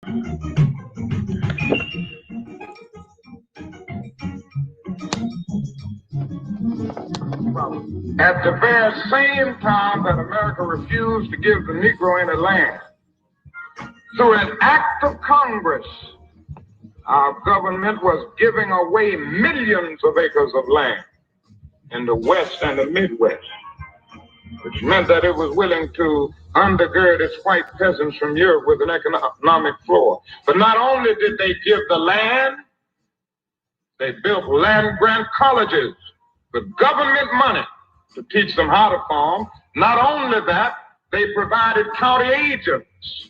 At the very same time that America refused to give the Negro any land, through an act of Congress, our government was giving away millions of acres of land in the West and the Midwest, which meant that it was willing to undergird its white peasants from Europe with an economic floor. But not only did they give the land, they built land-grant colleges with government money to teach them how to farm. Not only that, they provided county agents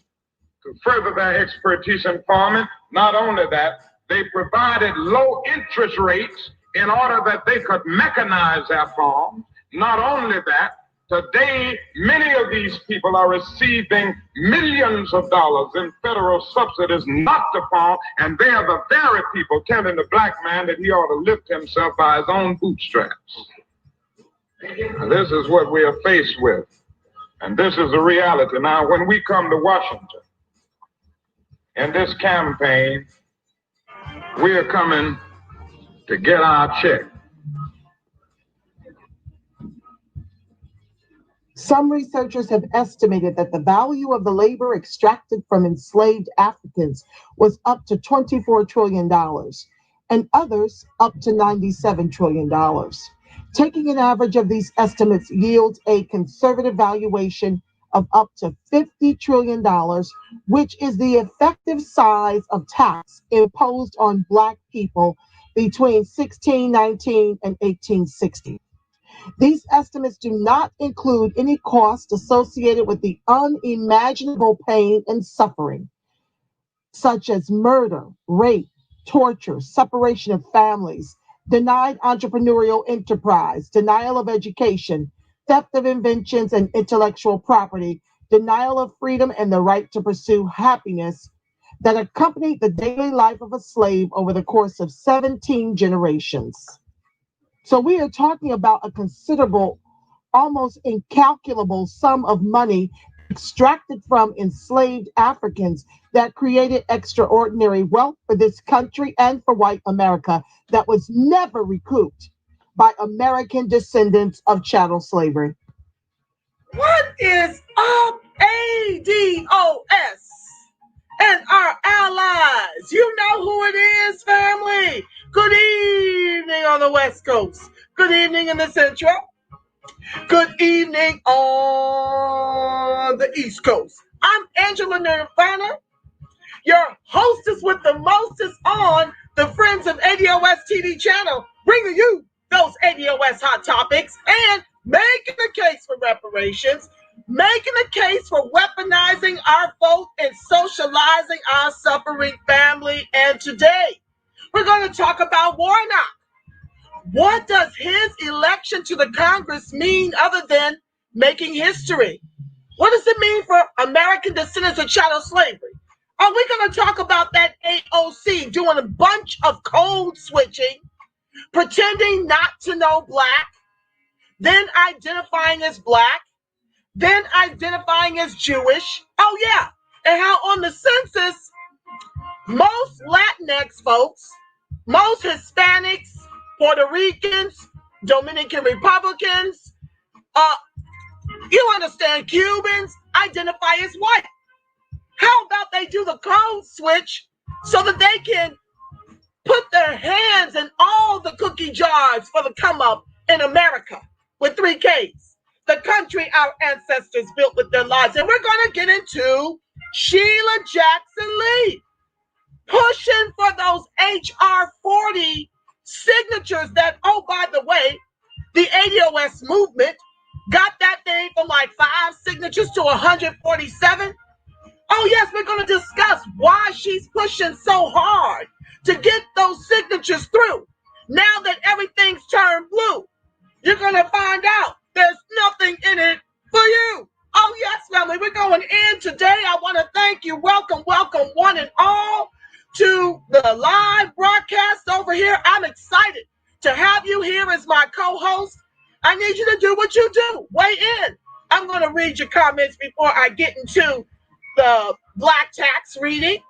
to further their expertise in farming. Not only that, they provided low interest rates in order that they could mechanize their farms. Not only that, today many of these people are receiving millions of dollars in federal subsidies not to farm, and they are the very people telling the black man that he ought to lift himself by his own bootstraps. This is what we are faced with, and this is the reality. Now, when we come to Washington in this campaign, we are coming to get our check. Some researchers have estimated that the value of the labor extracted from enslaved Africans was up to $24 trillion, and others up to $97 trillion. Taking an average of these estimates yields a conservative valuation of up to $50 trillion, which is the effective size of tax imposed on Black people between 1619 and 1860. These estimates do not include any cost associated with the unimaginable pain and suffering, such as murder, rape, torture, separation of families, denied entrepreneurial enterprise, denial of education, theft of inventions and intellectual property, denial of freedom and the right to pursue happiness that accompanied the daily life of a slave over the course of 17 generations. So we are talking about a considerable, almost incalculable sum of money extracted from enslaved Africans that created extraordinary wealth for this country and for white America that was never recouped by American descendants of chattel slavery. What is up, ADOS and our allies? You know who it is, family. Good evening on the West Coast. Good evening in the Central. Good evening on the East Coast. I'm Angela Nirvana, your hostess with the mostest on the Friends of ADOS TV channel, bringing you those ADOS hot topics and making the case for reparations, making the case for weaponizing our vote and socializing our suffering family. And today, we're going to talk about Warnock. What does his election to the Congress mean other than making history? What does it mean for American descendants of chattel slavery? Are we going to talk about that AOC doing a bunch of code switching, pretending not to know Black, then identifying as Black, then identifying as Jewish? Oh, yeah. And how on the census, most Latinx folks, most Hispanics, Puerto Ricans, Dominican Republicans, you understand, Cubans identify as white. How about they do the code switch so that they can put their hands in all the cookie jars for the come up in America with 3 Ks, the country our ancestors built with their lives. And we're going to get into Sheila Jackson Lee pushing for those HR 40 signatures that, oh, by the way, the ADOS movement got that thing from like 5 signatures to 147. Oh, yes, we're going to discuss why she's pushing so hard to get those signatures through. Now that everything's turned blue, you're going to find out there's nothing in it for you. Oh, yes, family, we're going in today. I want to thank you. Welcome, welcome, one and all, to the live broadcast over here. I'm excited to have you here as my co-host. I need you to do what you do. Weigh in. I'm going to read your comments before I get into the Black tax reading.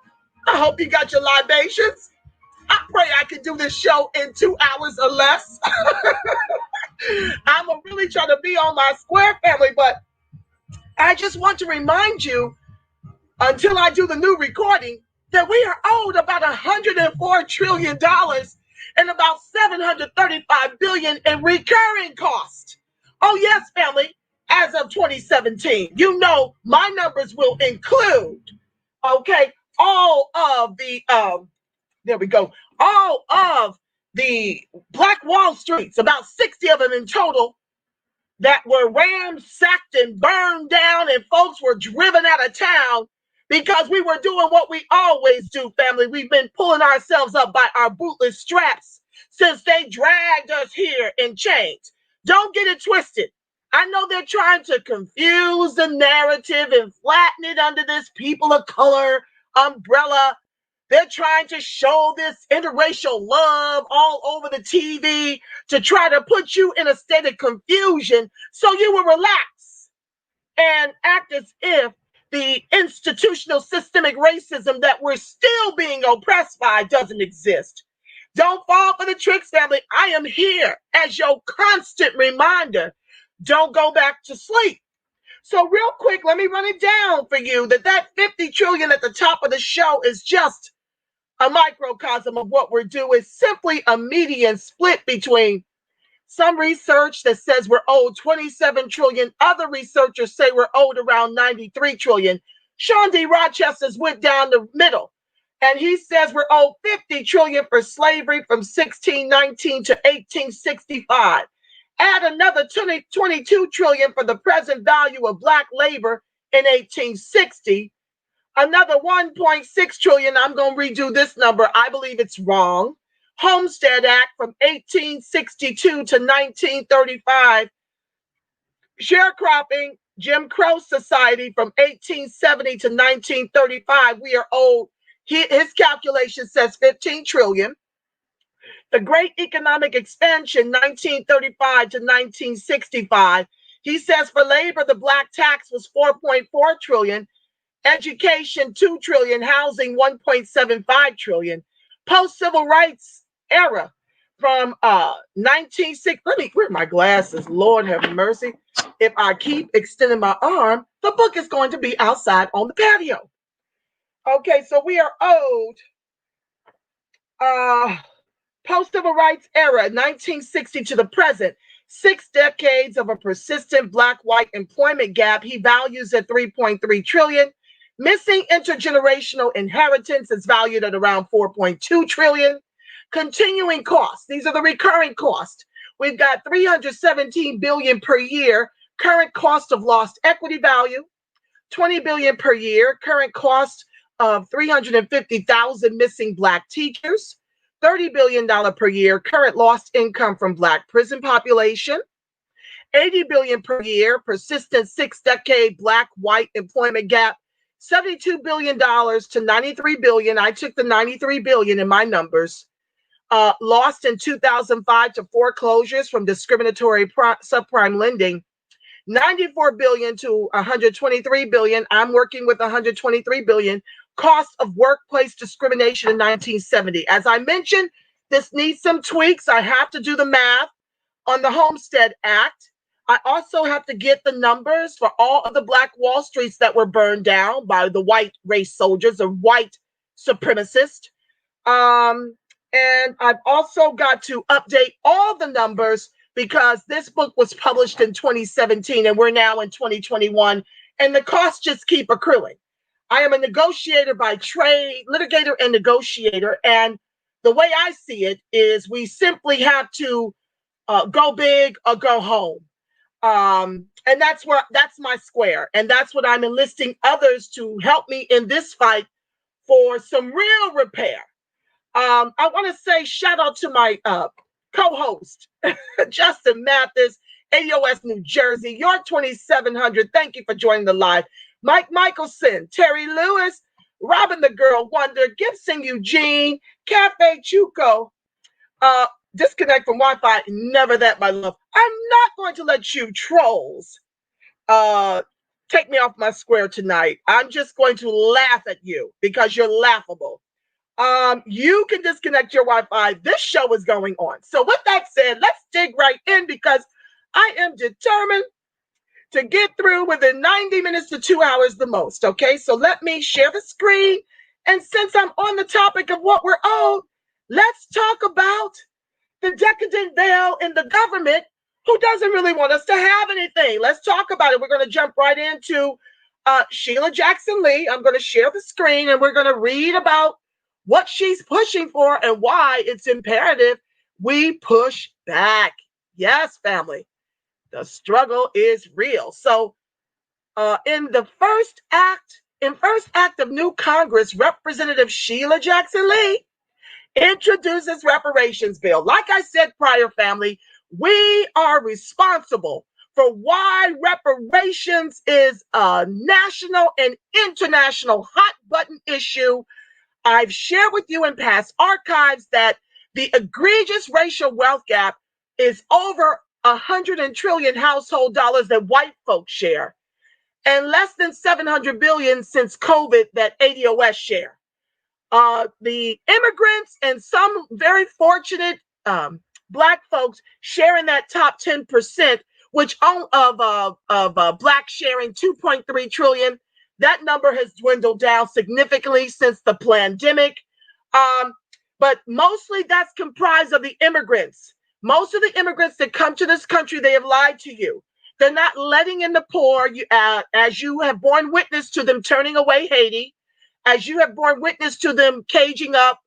I hope you got your libations. I pray I can do this show in 2 hours or less. I'm going to really try to be on my square, family, but I just want to remind you, until I do the new recording, that we are owed about $104 trillion and about $735 billion in recurring cost. Oh yes, family, as of 2017. You know my numbers will include, okay, all of the there we go, all of the Black Wall Streets, about 60 of them in total, that were ransacked and burned down, and folks were driven out of town because we were doing what we always do, family. We've been pulling ourselves up by our bootless straps since they dragged us here in chains. Don't get it twisted. I know they're trying to confuse the narrative and flatten it under this people of color umbrella. They're trying to show this interracial love all over the TV to try to put you in a state of confusion so you will relax and act as if the institutional systemic racism that we're still being oppressed by doesn't exist. Don't fall for the tricks, family. I am here as your constant reminder. Don't go back to sleep. So real quick, let me run it down for you that 50 trillion at the top of the show is just a microcosm of what we're doing, simply a median split between some research that says we're owed 27 trillion. Other researchers say we're owed around 93 trillion. Sean D. Rochester's went down the middle, and he says we're owed 50 trillion for slavery from 1619 to 1865. Add another 22 trillion for the present value of Black labor in 1860. Another 1.6 trillion. I'm going to redo this number. I believe it's wrong. Homestead Act from 1862 to 1935. Sharecropping, Jim Crow Society from 1870 to 1935. We are owed, his calculation says 15 trillion. The Great Economic Expansion, 1935 to 1965. He says for labor, the Black tax was 4.4 trillion. Education, 2 trillion. Housing, 1.75 trillion. Post-civil rights era from 1960. Where are my glasses? Lord have mercy. If I keep extending my arm, the book is going to be outside on the patio. Okay, so we are owed post-civil rights era, 1960 to the present, 6 decades of a persistent Black-white employment gap. He values at 3.3 trillion. Missing intergenerational inheritance is valued at around 4.2 trillion. Continuing costs, these are the recurring costs. We've got 317 billion per year, current cost of lost equity value, 20 billion per year, current cost of 350,000 missing Black teachers, $30 billion per year, current lost income from Black prison population, 80 billion per year, persistent 6-decade Black-white employment gap, $72 billion to 93 billion. I took the 93 billion in my numbers. Lost in 2005 to foreclosures from discriminatory subprime lending, 94 billion to 123 billion. I'm working with 123 billion. Cost of workplace discrimination in 1970. As I mentioned, this needs some tweaks. I have to do the math on the Homestead Act. I also have to get the numbers for all of the Black Wall Streets that were burned down by the white race soldiers or white supremacists. And I've also got to update all the numbers because this book was published in 2017 and we're now in 2021 and the costs just keep accruing. I am a negotiator by trade, litigator and negotiator. And the way I see it is we simply have to go big or go home. And that's my square. And that's what I'm enlisting others to help me in this fight for some real repair. I want to say shout out to my co-host, Justin Mathis, AOS New Jersey, York 2700. Thank you for joining the live. Mike Michelson, Terry Lewis, Robin the Girl Wonder, Gibson Eugene, Cafe Chuco, disconnect from Wi-Fi. Never that, my love. I'm not going to let you trolls take me off my square tonight. I'm just going to laugh at you because you're laughable. You can disconnect your Wi-Fi. This show is going on. So with that said, let's dig right in because I am determined to get through within 90 minutes to 2 hours the most. Okay, so let me share the screen. And since I'm on the topic of what we're owed, let's talk about the decadent veil in the government who doesn't really want us to have anything. Let's talk about it. We're going to jump right into Sheila Jackson Lee. I'm going to share the screen and we're going to read about what she's pushing for and why it's imperative we push back. Yes, family. The struggle is real. So in first act of new Congress, Representative Sheila Jackson Lee introduces reparations bill. Like I said prior, family, we are responsible for why reparations is a national and international hot button issue. I've shared with you in past archives that the egregious racial wealth gap is over 100 trillion household dollars that white folks share, and less than 700 billion since COVID that ADOS share. The immigrants and some very fortunate Black folks sharing that top 10%, which of Black sharing 2.3 trillion. That number has dwindled down significantly since the pandemic. But mostly that's comprised of the immigrants. Most of the immigrants that come to this country, they have lied to you. They're not letting in the poor, as you have borne witness to them turning away Haiti, as you have borne witness to them caging up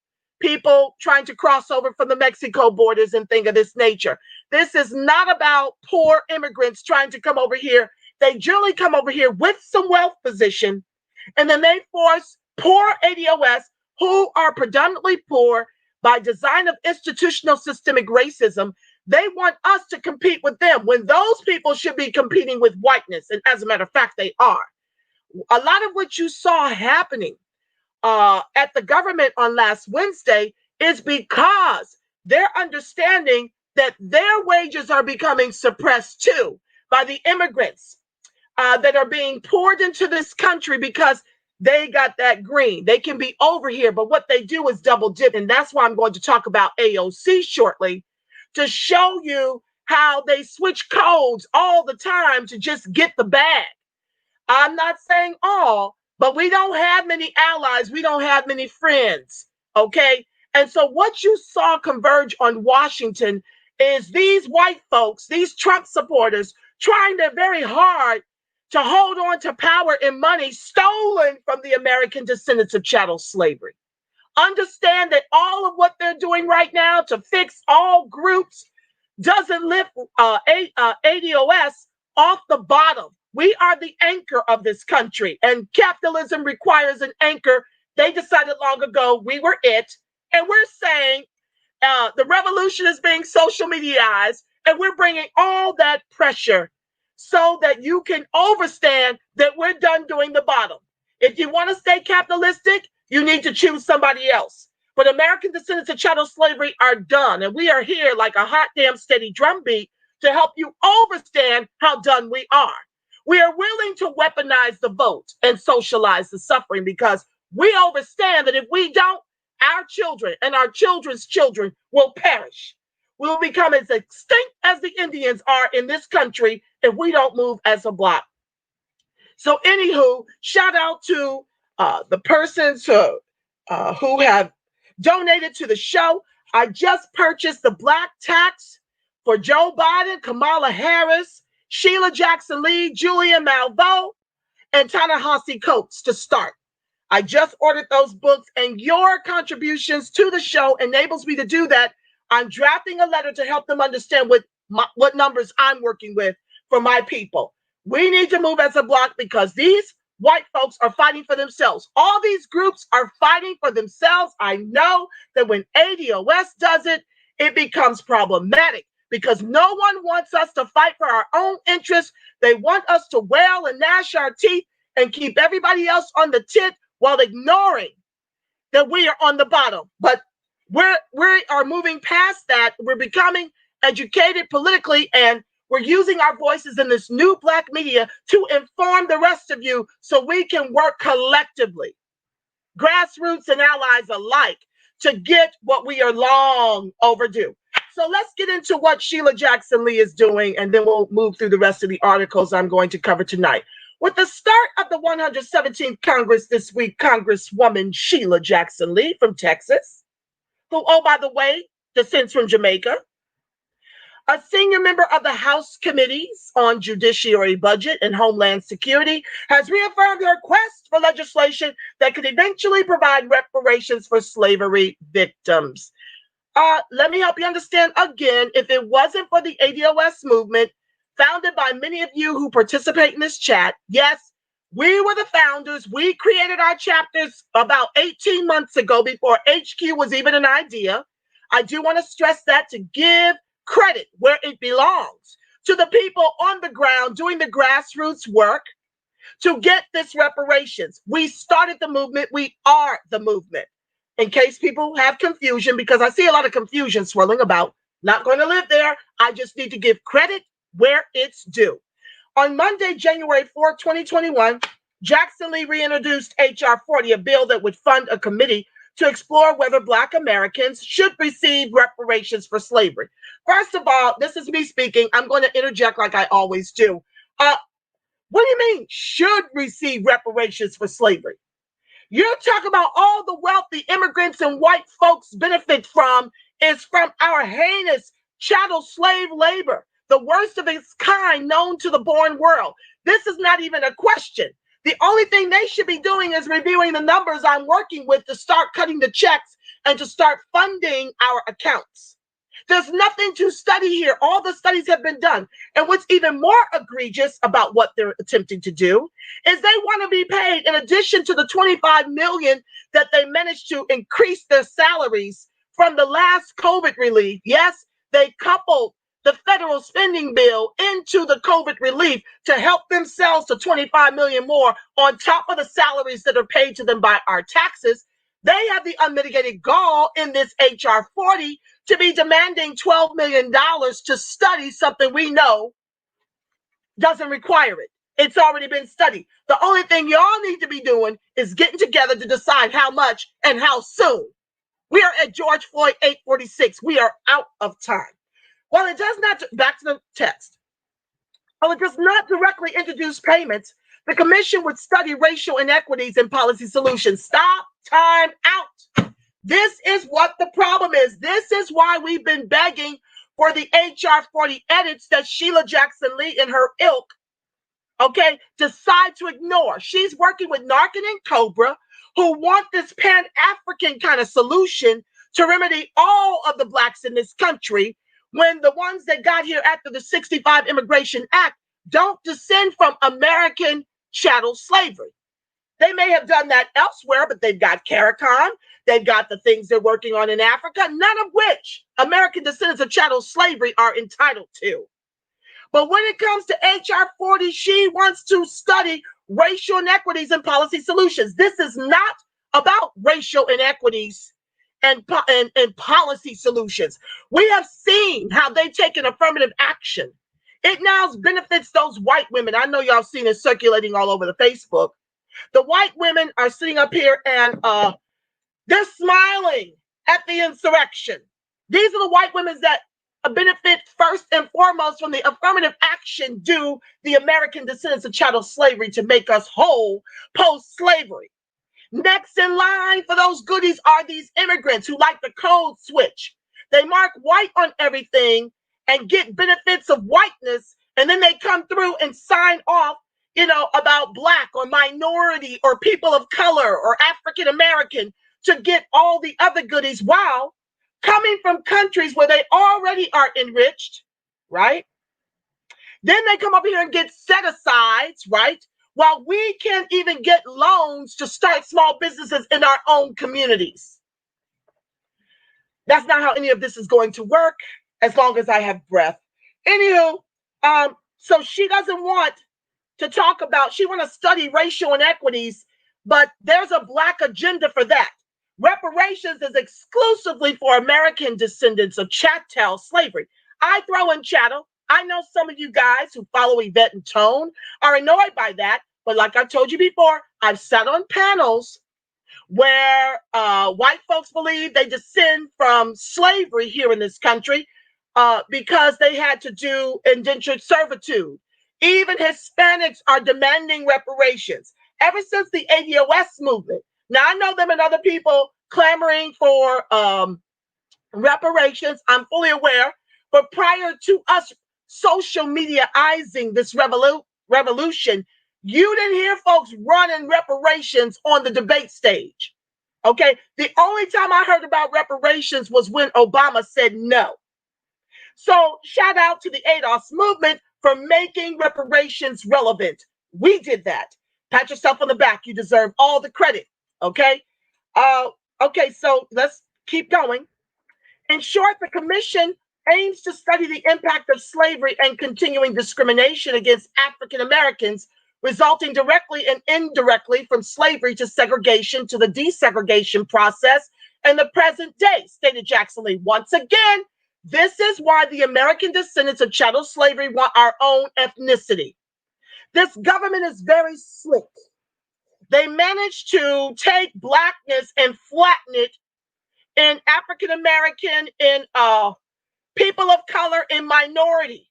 people trying to cross over from the Mexico borders and things of this nature. This is not about poor immigrants trying to come over here. They generally come over here with some wealth position, and then they force poor ADOS, who are predominantly poor by design of institutional systemic racism. They want us to compete with them when those people should be competing with whiteness. And as a matter of fact, they are. A lot of what you saw happening at the government on last Wednesday is because they're understanding that their wages are becoming suppressed too by the immigrants that are being poured into this country because they got that green. They can be over here, but what they do is double dip. And that's why I'm going to talk about AOC shortly to show you how they switch codes all the time to just get the bag. I'm not saying all, but we don't have many allies. We don't have many friends. Okay. And so what you saw converge on Washington is these white folks, these Trump supporters, trying their very hard to hold on to power and money stolen from the American descendants of chattel slavery. Understand that all of what they're doing right now to fix all groups doesn't lift ADOS off the bottom. We are the anchor of this country, and capitalism requires an anchor. They decided long ago we were it, and we're saying the revolution is being social mediaized, and we're bringing all that pressure so that you can understand that we're done doing the bottom. If you want to stay capitalistic, you need to choose somebody else. But American descendants of chattel slavery are done, and we are here like a hot damn steady drumbeat to help you understand how done we are. We are willing to weaponize the vote and socialize the suffering because we understand that if we don't, our children and our children's children will perish. We will become as extinct as the Indians are in this country if we don't move as a block. So anywho, shout out to the persons who have donated to the show. I just purchased the Black Tax for Joe Biden, Kamala Harris, Sheila Jackson Lee, Julian Malveaux, and Ta-Nehisi Coates to start. I just ordered those books, and your contributions to the show enables me to do that. I'm drafting a letter to help them understand what numbers I'm working with for my people. We need to move as a block because these white folks are fighting for themselves. All these groups are fighting for themselves. I know that when ADOS does it, it becomes problematic because no one wants us to fight for our own interests. They want us to wail and gnash our teeth and keep everybody else on the tit while ignoring that we are on the bottom. But we are moving past that. We're becoming educated politically, and we're using our voices in this new Black media to inform the rest of you so we can work collectively. grassroots and allies alike, to get what we are long overdue. So let's get into what Sheila Jackson Lee is doing, and then we'll move through the rest of the articles I'm going to cover tonight. With the start of the 117th Congress this week, Congresswoman Sheila Jackson Lee from Texas, who, oh, by the way, descends from Jamaica, a senior member of the House Committees on Judiciary, Budget, and Homeland Security, has reaffirmed her quest for legislation that could eventually provide reparations for slavery victims. Let me help you understand again, if it wasn't for the ADOS movement, founded by many of you who participate in this chat, yes, we were the founders. We created our chapters about 18 months ago before HQ was even an idea. I do want to stress that, to give credit where it belongs to the people on the ground doing the grassroots work to get this reparations. We started the movement. We are the movement. In case people have confusion, because I see a lot of confusion swirling about, not going to live there. I just need to give credit where it's due. On Monday, January 4, 2021, Jackson Lee reintroduced H.R. 40, a bill that would fund a committee to explore whether Black Americans should receive reparations for slavery. First of all, this is me speaking. I'm going to interject like I always do. What do you mean, should receive reparations for slavery? You talk about all the wealth the immigrants and white folks benefit from is from our heinous chattel slave labor, the worst of its kind known to the born world. This is not even a question. The only thing they should be doing is reviewing the numbers I'm working with to start cutting the checks and to start funding our accounts. There's nothing to study here. All the studies have been done. And what's even more egregious about what they're attempting to do is they want to be paid, in addition to the $25 million that they managed to increase their salaries from the last COVID relief. Yes, they coupled the federal spending bill into the COVID relief to help themselves to $25 million more on top of the salaries that are paid to them by our taxes. They have the unmitigated gall in this HR 40 to be demanding $12 million to study something we know doesn't require it. It's already been studied. The only thing y'all need to be doing is getting together to decide how much and how soon. We are at George Floyd 846. We are out of time. While it does not, back to the text, while it does not directly introduce payments, the commission would study racial inequities and policy solutions. Stop, time out. This is what the problem is. This is why we've been begging for the HR 40 edits that Sheila Jackson Lee and her ilk, decide to ignore. She's working with Narcan and Cobra, who want this Pan-African kind of solution to remedy all of the Blacks in this country, when the ones that got here after the 65 Immigration Act don't descend from American chattel slavery. They may have done that elsewhere, but they've got CARICOM, they've got the things they're working on in Africa, none of which American descendants of chattel slavery are entitled to. But when it comes to HR 40, she wants to study racial inequities and policy solutions. This is not about racial inequities and policy solutions. We have seen how they've taken affirmative action. It now benefits those white women. I know y'all seen it circulating all over the Facebook. The white women are sitting up here and they're smiling at the insurrection. These are the white women that benefit first and foremost from the affirmative action due the American descendants of chattel slavery to make us whole post-slavery. Next in line for those goodies are these immigrants who like the code switch. They mark white on everything and get benefits of whiteness, and then they come through and sign off, about Black or minority or people of color or African American to get all the other goodies, while coming from countries where they already are enriched, right? Then they come up here and get set-asides, right? While we can't even get loans to start small businesses in our own communities. That's not how any of this is going to work as long as I have breath. Anywho, so she doesn't want to talk about, she want to study racial inequities, but there's a Black agenda for that. Reparations is exclusively for American descendants of chattel slavery. I throw in chattel. I know some of you guys who follow Yvette and Tone are annoyed by that, but like I've told you before, I've sat on panels where white folks believe they descend from slavery here in this country because they had to do indentured servitude. Even Hispanics are demanding reparations ever since the ADOS movement. Now, I know them and other people clamoring for reparations. I'm fully aware. But prior to us social mediaizing this revolution, you didn't hear folks running reparations on the debate stage. Okay? The only time I heard about reparations was when Obama said no. So shout out to the ADOS movement for making reparations relevant. We did that. Pat yourself on the back. You deserve all the credit. Okay? Okay, so let's keep going. In short, the commission aims to study the impact of slavery and continuing discrimination against African Americans, resulting directly and indirectly from slavery to segregation to the desegregation process in the present day, stated Jackson Lee. Once again, this is why the American descendants of chattel slavery want our own ethnicity. This government is very slick. They managed to take blackness and flatten it in African American, in people of color, in minority.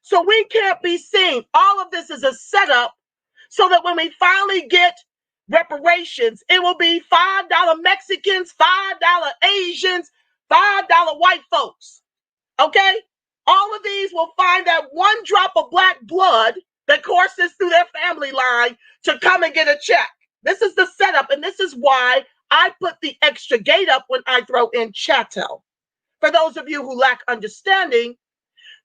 So we can't be seen. All of this is a setup so that when we finally get reparations, it will be $5 Mexicans, $5 Asians, $5 white folks. Okay? All of these will find that one drop of black blood that courses through their family line to come and get a check. This is the setup, and this is why I put the extra gate up when I throw in Chattel. For those of you who lack understanding,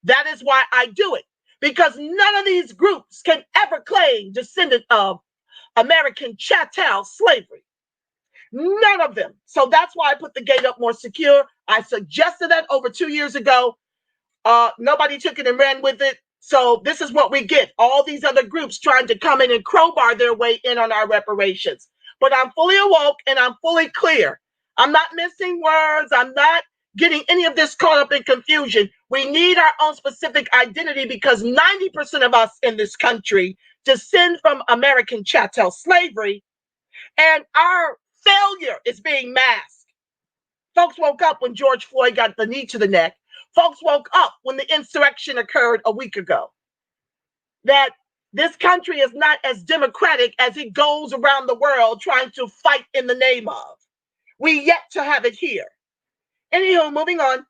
that is why I do it. Because none of these groups can ever claim descendant of American chattel slavery. None of them. So that's why I put the gate up more secure. I suggested that over 2 years ago. Nobody took it and ran with it. So this is what we get. All these other groups trying to come in and crowbar their way in on our reparations. But I'm fully awoke and I'm fully clear. I'm not missing words. I'm not getting any of this caught up in confusion. We need our own specific identity because 90% of us in this country descend from American chattel slavery, and our failure is being masked. Folks woke up when George Floyd got the knee to the neck. Folks woke up when the insurrection occurred a week ago. That this country is not as democratic as it goes around the world trying to fight in the name of. We yet to have it here. Anywho, moving on.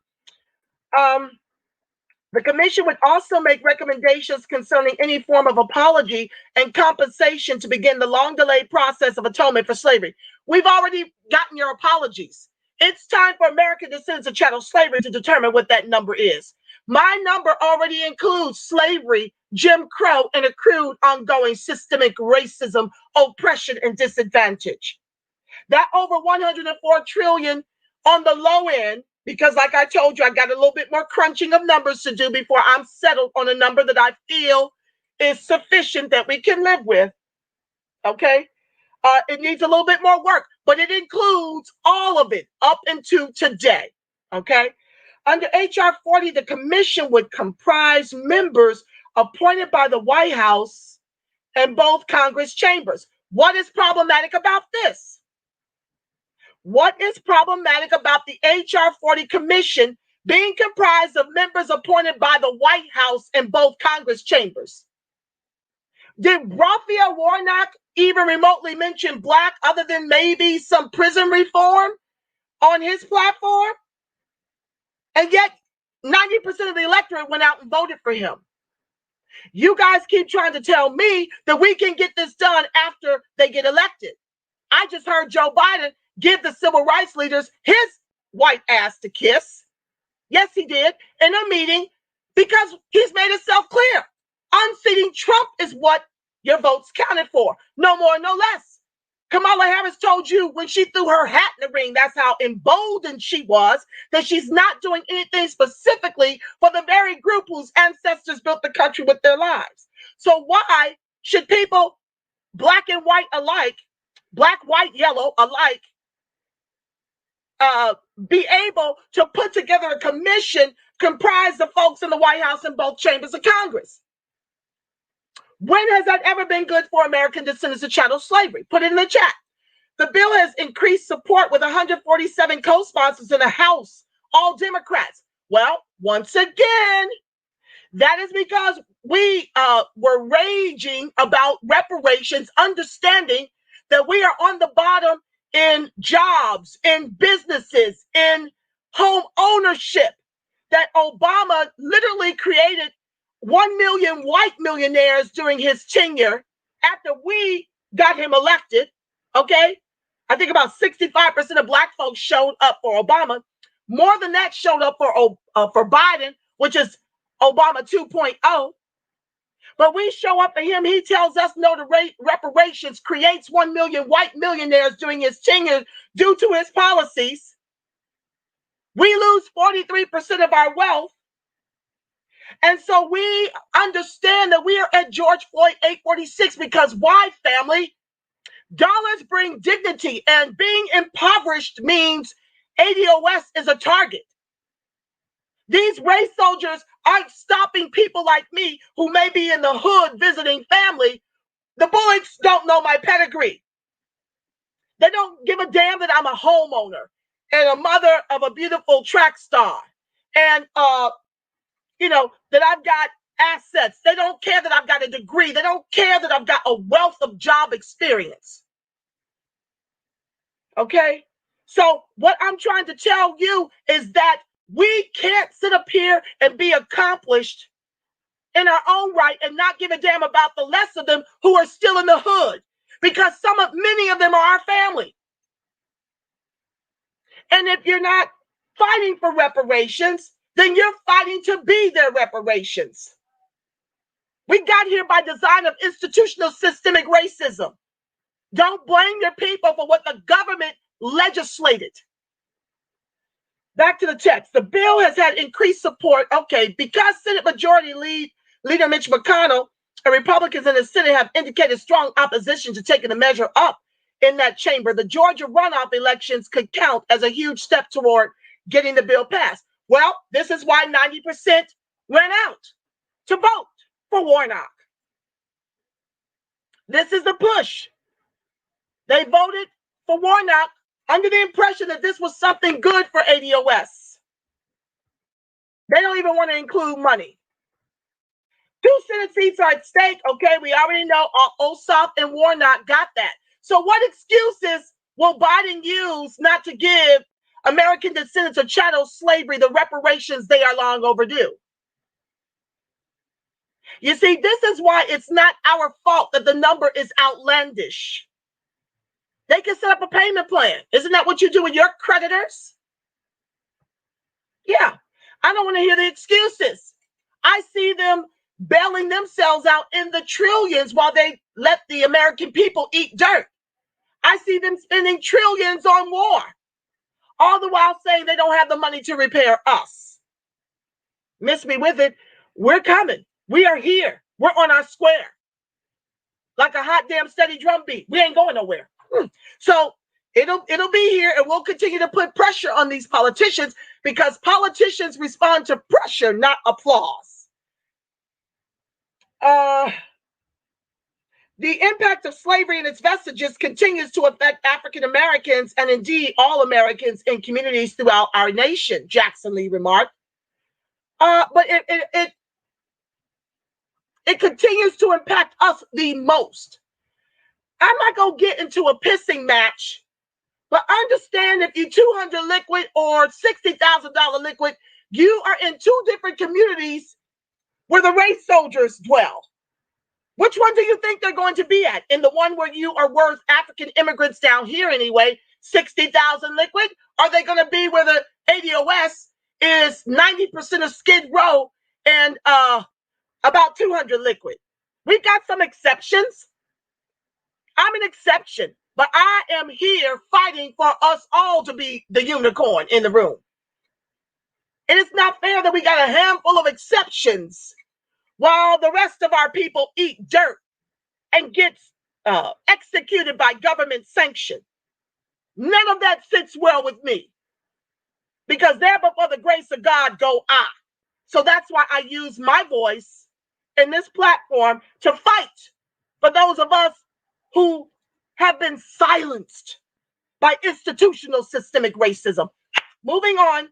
The commission would also make recommendations concerning any form of apology and compensation to begin the long-delayed process of atonement for slavery. We've already gotten your apologies. It's time for American descendants of chattel slavery to determine what that number is. My number already includes slavery, Jim Crow, and accrued ongoing systemic racism, oppression, and disadvantage. That over 104 trillion on the low end, because like I told you, I got a little bit more crunching of numbers to do before I'm settled on a number that I feel is sufficient that we can live with. Okay? It needs a little bit more work, but it includes all of it up into today. Okay? Under HR 40, the commission would comprise members appointed by the White House and both Congress chambers. What is problematic about this? What is problematic about the HR 40 commission being comprised of members appointed by the White House and both Congress chambers? Did Raphael Warnock even remotely mention black other than maybe some prison reform on his platform? And yet 90% of the electorate went out and voted for him. You guys keep trying to tell me that we can get this done after they get elected. I just heard Joe Biden give the civil rights leaders his white ass to kiss. Yes, he did, in a meeting, because he's made himself clear. Unseating Trump is what your votes counted for. No more, no less. Kamala Harris told you when she threw her hat in the ring, that's how emboldened she was, that she's not doing anything specifically for the very group whose ancestors built the country with their lives. So why should people, black and white alike, black, white, yellow alike, be able to put together a commission comprised of folks in the White House and both chambers of Congress? When has that ever been good for American descendants of chattel slavery? Put it in the chat. The bill has increased support with 147 co-sponsors in the House, all Democrats. Well, once again, that is because we were raging about reparations, understanding that we are on the bottom in jobs, in businesses, in home ownership, that Obama literally created 1 million white millionaires during his tenure after we got him elected, okay? I think about 65% of black folks showed up for Obama. More than that showed up for Biden, which is Obama 2.0. But we show up for him. He tells us no to reparations, creates 1 million white millionaires during his tenure due to his policies. We lose 43% of our wealth. And so we understand that we are at George Floyd 846 because why, family? Dollars bring dignity, and being impoverished means ADOS is a target. These race soldiers aren't stopping people like me who may be in the hood visiting family. The bullets don't know my pedigree. They don't give a damn that I'm a homeowner and a mother of a beautiful track star and, that I've got assets. They don't care that I've got a degree. They don't care that I've got a wealth of job experience. Okay? So what I'm trying to tell you is that we can't sit up here and be accomplished in our own right and not give a damn about the less of them who are still in the hood, because many of them are our family. And if you're not fighting for reparations, then you're fighting to be their reparations. We got here by design of institutional systemic racism. Don't blame your people for what the government legislated. Back to the text. The bill has had increased support. Okay, because Senate Majority Leader Mitch McConnell and Republicans in the Senate have indicated strong opposition to taking the measure up in that chamber, the Georgia runoff elections could count as a huge step toward getting the bill passed. Well, this is why 90% ran out to vote for Warnock. This is the push. They voted for Warnock under the impression that this was something good for ADOS. They don't even want to include money. 2 Senate seats are at stake. Okay, we already know Ossoff and Warnock got that. So what excuses will Biden use not to give American descendants of chattel slavery the reparations they are long overdue? You see, this is why it's not our fault that the number is outlandish. They can set up a payment plan. Isn't that what you do with your creditors? Yeah, I don't want to hear the excuses. I see them bailing themselves out in the trillions while they let the American people eat dirt. I see them spending trillions on war, all the while saying they don't have the money to repair us. Miss me with it. We're coming. We are here. We're on our square. Like a hot damn steady drum beat. We ain't going nowhere. So it'll be here, and we'll continue to put pressure on these politicians because politicians respond to pressure, not applause. The impact of slavery and its vestiges continues to affect African Americans and indeed all Americans in communities throughout our nation, Jackson Lee remarked. But it continues to impact us the most. I'm not going to get into a pissing match, but understand if you 200 liquid or $60,000 liquid, you are in 2 different communities where the race soldiers dwell. Which one do you think they're going to be at? In the one where you are worth African immigrants down here anyway, 60,000 liquid? Are they going to be where the ADOS is 90% of Skid Row and about 200 liquid? We've got some exceptions. I'm an exception, but I am here fighting for us all to be the unicorn in the room. It is not fair that we got a handful of exceptions while the rest of our people eat dirt and gets executed by government sanction. None of that sits well with me because there before the grace of God go I. So that's why I use my voice in this platform to fight for those of us who have been silenced by institutional systemic racism. Moving on.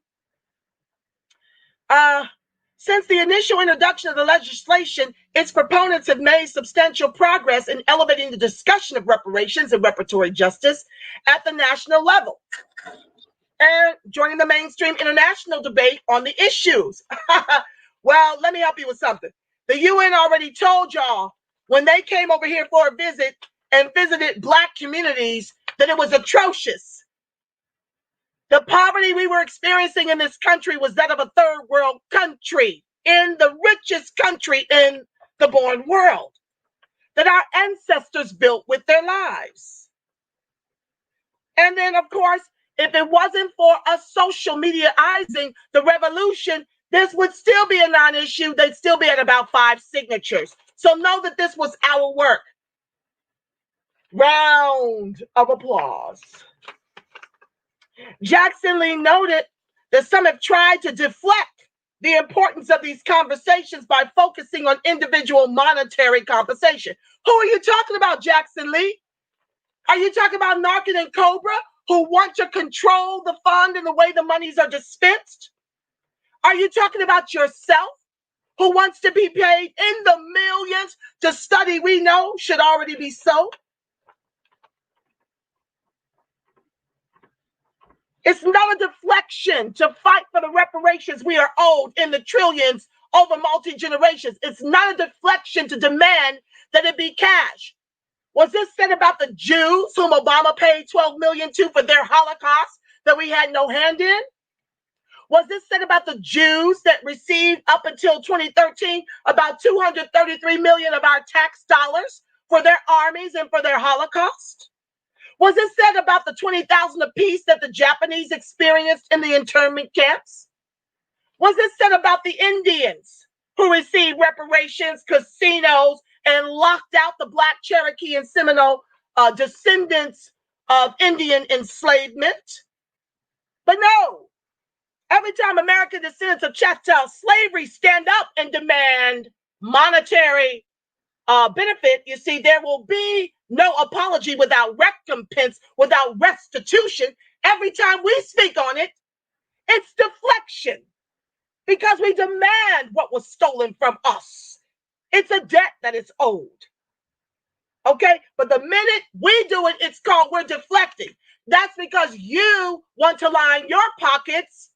Since the initial introduction of the legislation, its proponents have made substantial progress in elevating the discussion of reparations and reparatory justice at the national level and joining the mainstream international debate on the issues. Well, let me help you with something. The UN already told y'all when they came over here for a visit and visited Black communities that it was atrocious. The poverty we were experiencing in this country was that of a third world country, in the richest country in the born world, that our ancestors built with their lives. And then, of course, if it wasn't for us social mediaizing the revolution, this would still be a non-issue. They'd still be at about 5 signatures. So know that this was our work. Round of applause. Jackson Lee noted that some have tried to deflect the importance of these conversations by focusing on individual monetary compensation. Who are you talking about, Jackson Lee? Are you talking about Narcan and Cobra, who want to control the fund and the way the monies are dispensed? Are you talking about yourself, who wants to be paid in the millions to study we know should already be sold? It's not a deflection to fight for the reparations we are owed in the trillions over multi-generations. It's not a deflection to demand that it be cash. Was this said about the Jews whom Obama paid $12 million to for their Holocaust that we had no hand in? Was this said about the Jews that received up until 2013 about $233 million of our tax dollars for their armies and for their Holocaust? Was it said about the 20,000 apiece that the Japanese experienced in the internment camps? Was it said about the Indians who received reparations, casinos, and locked out the Black, Cherokee, and Seminole descendants of Indian enslavement? But no, every time American descendants of chattel slavery stand up and demand monetary benefit, you see, there will be no apology without recompense, without restitution. Every time we speak on it, it's deflection because we demand what was stolen from us. It's a debt that is owed. Okay, but the minute we do it, it's called we're deflecting. That's because you want to line your pockets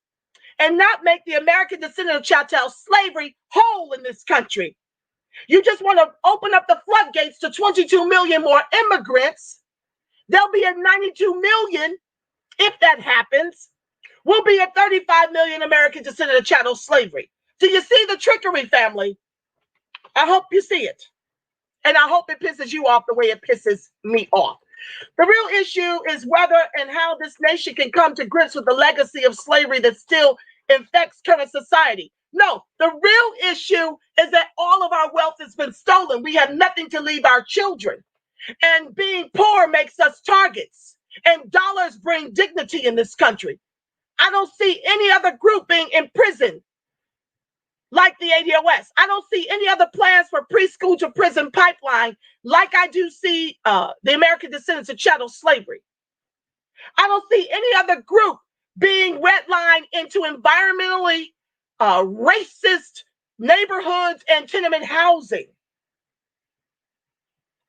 and not make the American descendant of chattel slavery whole in this country. You just want to open up the floodgates to 22 million more immigrants. There'll be at 92 million if that happens. We'll be at 35 million American descendant of chattel slavery. Do you see the trickery, family? I hope you see it. And I hope it pisses you off the way it pisses me off. The real issue is whether and how this nation can come to grips with the legacy of slavery that still infects current society. No, the real issue is that all of our wealth has been stolen. We have nothing to leave our children. And being poor makes us targets. And dollars bring dignity in this country. I don't see any other group being imprisoned like the ADOS. I don't see any other plans for preschool to prison pipeline like I do see the American descendants of chattel slavery. I don't see any other group being redlined into environmentally racist neighborhoods and tenement housing.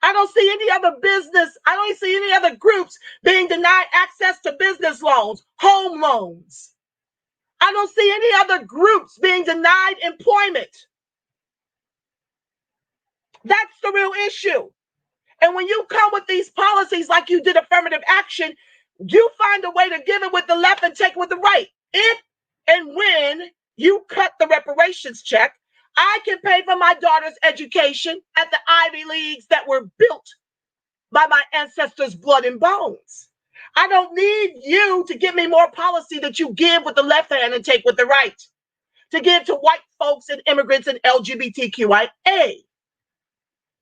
I don't see any other business. I don't see any other groups being denied access to business loans, home loans. I don't see any other groups being denied employment. That's the real issue. And when you come with these policies like you did affirmative action, you find a way to give it with the left and take it with the right. If and when you cut the reparations check, I can pay for my daughter's education at the Ivy Leagues that were built by my ancestors' blood and bones. I don't need you to give me more policy that you give with the left hand and take with the right, to give to white folks and immigrants and LGBTQIA.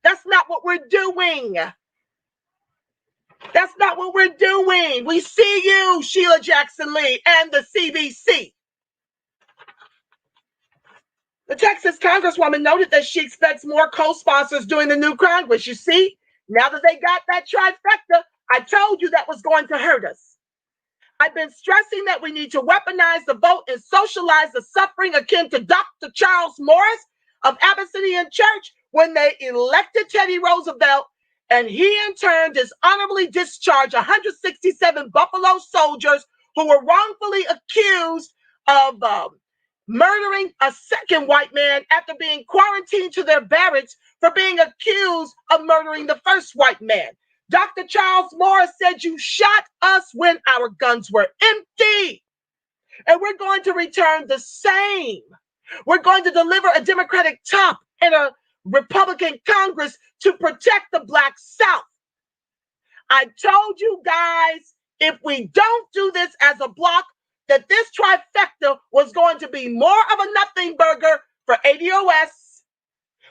That's not what we're doing. That's not what we're doing. We see you, Sheila Jackson Lee, and the CBC. The Texas Congresswoman noted that she expects more co-sponsors during the new Congress. You see, now that they got that trifecta, I told you that was going to hurt us. I've been stressing that we need to weaponize the vote and socialize the suffering akin to Dr. Charles Morris of Abyssinian Church when they elected Teddy Roosevelt, and he in turn dishonorably discharged 167 Buffalo soldiers who were wrongfully accused of murdering a second white man after being quarantined to their barracks for being accused of murdering the first white man. Dr. Charles Morris said, "You shot us when our guns were empty." And we're going to return the same. We're going to deliver a Democratic top and a Republican Congress to protect the Black South. I told you guys, if we don't do this as a block, that this trifecta was going to be more of a nothing burger for ADOS,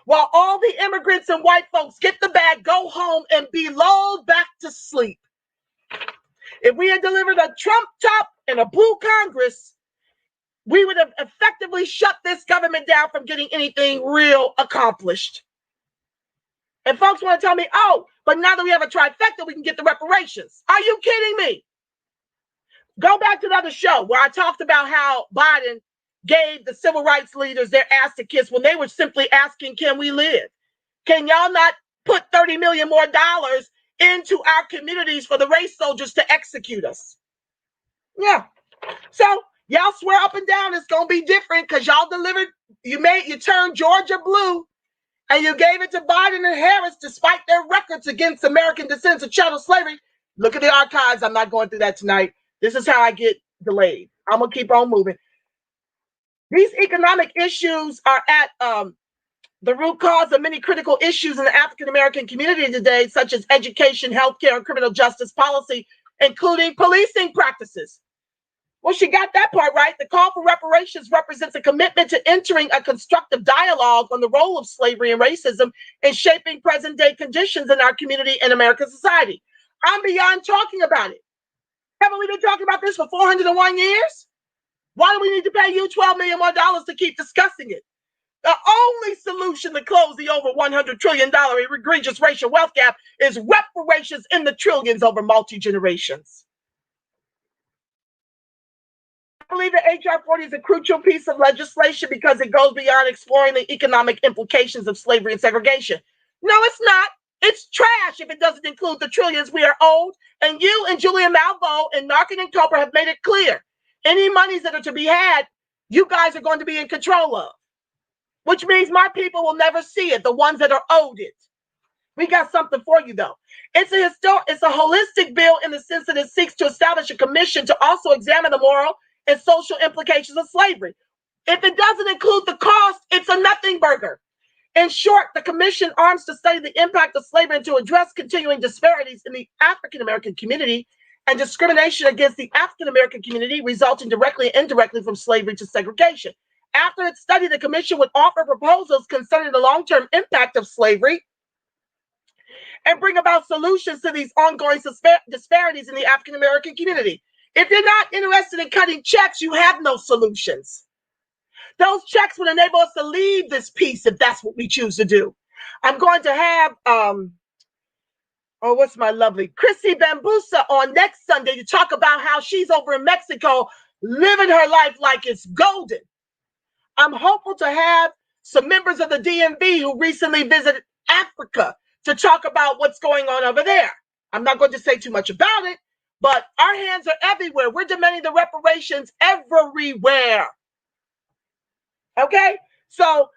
while all the immigrants and white folks get the bag, go home, and be lulled back to sleep. If we had delivered a Trump top and a blue Congress, we would have effectively shut this government down from getting anything real accomplished. And folks want to tell me, oh, but now that we have a trifecta, we can get the reparations. Are you kidding me? Go back to the other show where I talked about how Biden gave the civil rights leaders their ass to kiss when they were simply asking, can we live? Can y'all not put $30 million more into our communities for the race soldiers to execute us? Yeah. So y'all swear up and down it's going to be different because y'all delivered, you turned Georgia blue and you gave it to Biden and Harris despite their records against American descendants of chattel slavery. Look at the archives. I'm not going through that tonight. This is how I get delayed. I'm going to keep on moving. These economic issues are at the root cause of many critical issues in the African-American community today, such as education, healthcare, and criminal justice policy, including policing practices. Well, she got that part right. The call for reparations represents a commitment to entering a constructive dialogue on the role of slavery and racism in shaping present-day conditions in our community and American society. I'm beyond talking about it. Haven't we been talking about this for 401 years? Why do we need to pay you $12 million more to keep discussing it? The only solution to close the over $100 trillion egregious racial wealth gap is reparations in the trillions over multi-generations. I believe that H.R. 40 is a crucial piece of legislation because it goes beyond exploring the economic implications of slavery and segregation. No, it's not. It's trash if it doesn't include the trillions we are owed. And you and Julian Malvo and Narkin and Cobra have made it clear. Any monies that are to be had, you guys are going to be in control of. Which means my people will never see it, the ones that are owed it. We got something for you, though. It's a holistic bill in the sense that it seeks to establish a commission to also examine the moral and social implications of slavery. If it doesn't include the cost, it's a nothing burger. In short, the commission arms to study the impact of slavery and to address continuing disparities in the African-American community and discrimination against the African-American community resulting directly and indirectly from slavery to segregation. After its study, the commission would offer proposals concerning the long-term impact of slavery and bring about solutions to these ongoing disparities in the African-American community. If you're not interested in cutting checks, you have no solutions. Those checks would enable us to leave this piece if that's what we choose to do. I'm going to have, what's my lovely Chrissy Bambusa on next Sunday to talk about how she's over in Mexico living her life like it's golden. I'm hopeful to have some members of the DMV who recently visited Africa to talk about what's going on over there. I'm not going to say too much about it, but our hands are everywhere. We're demanding the reparations everywhere. Okay? So,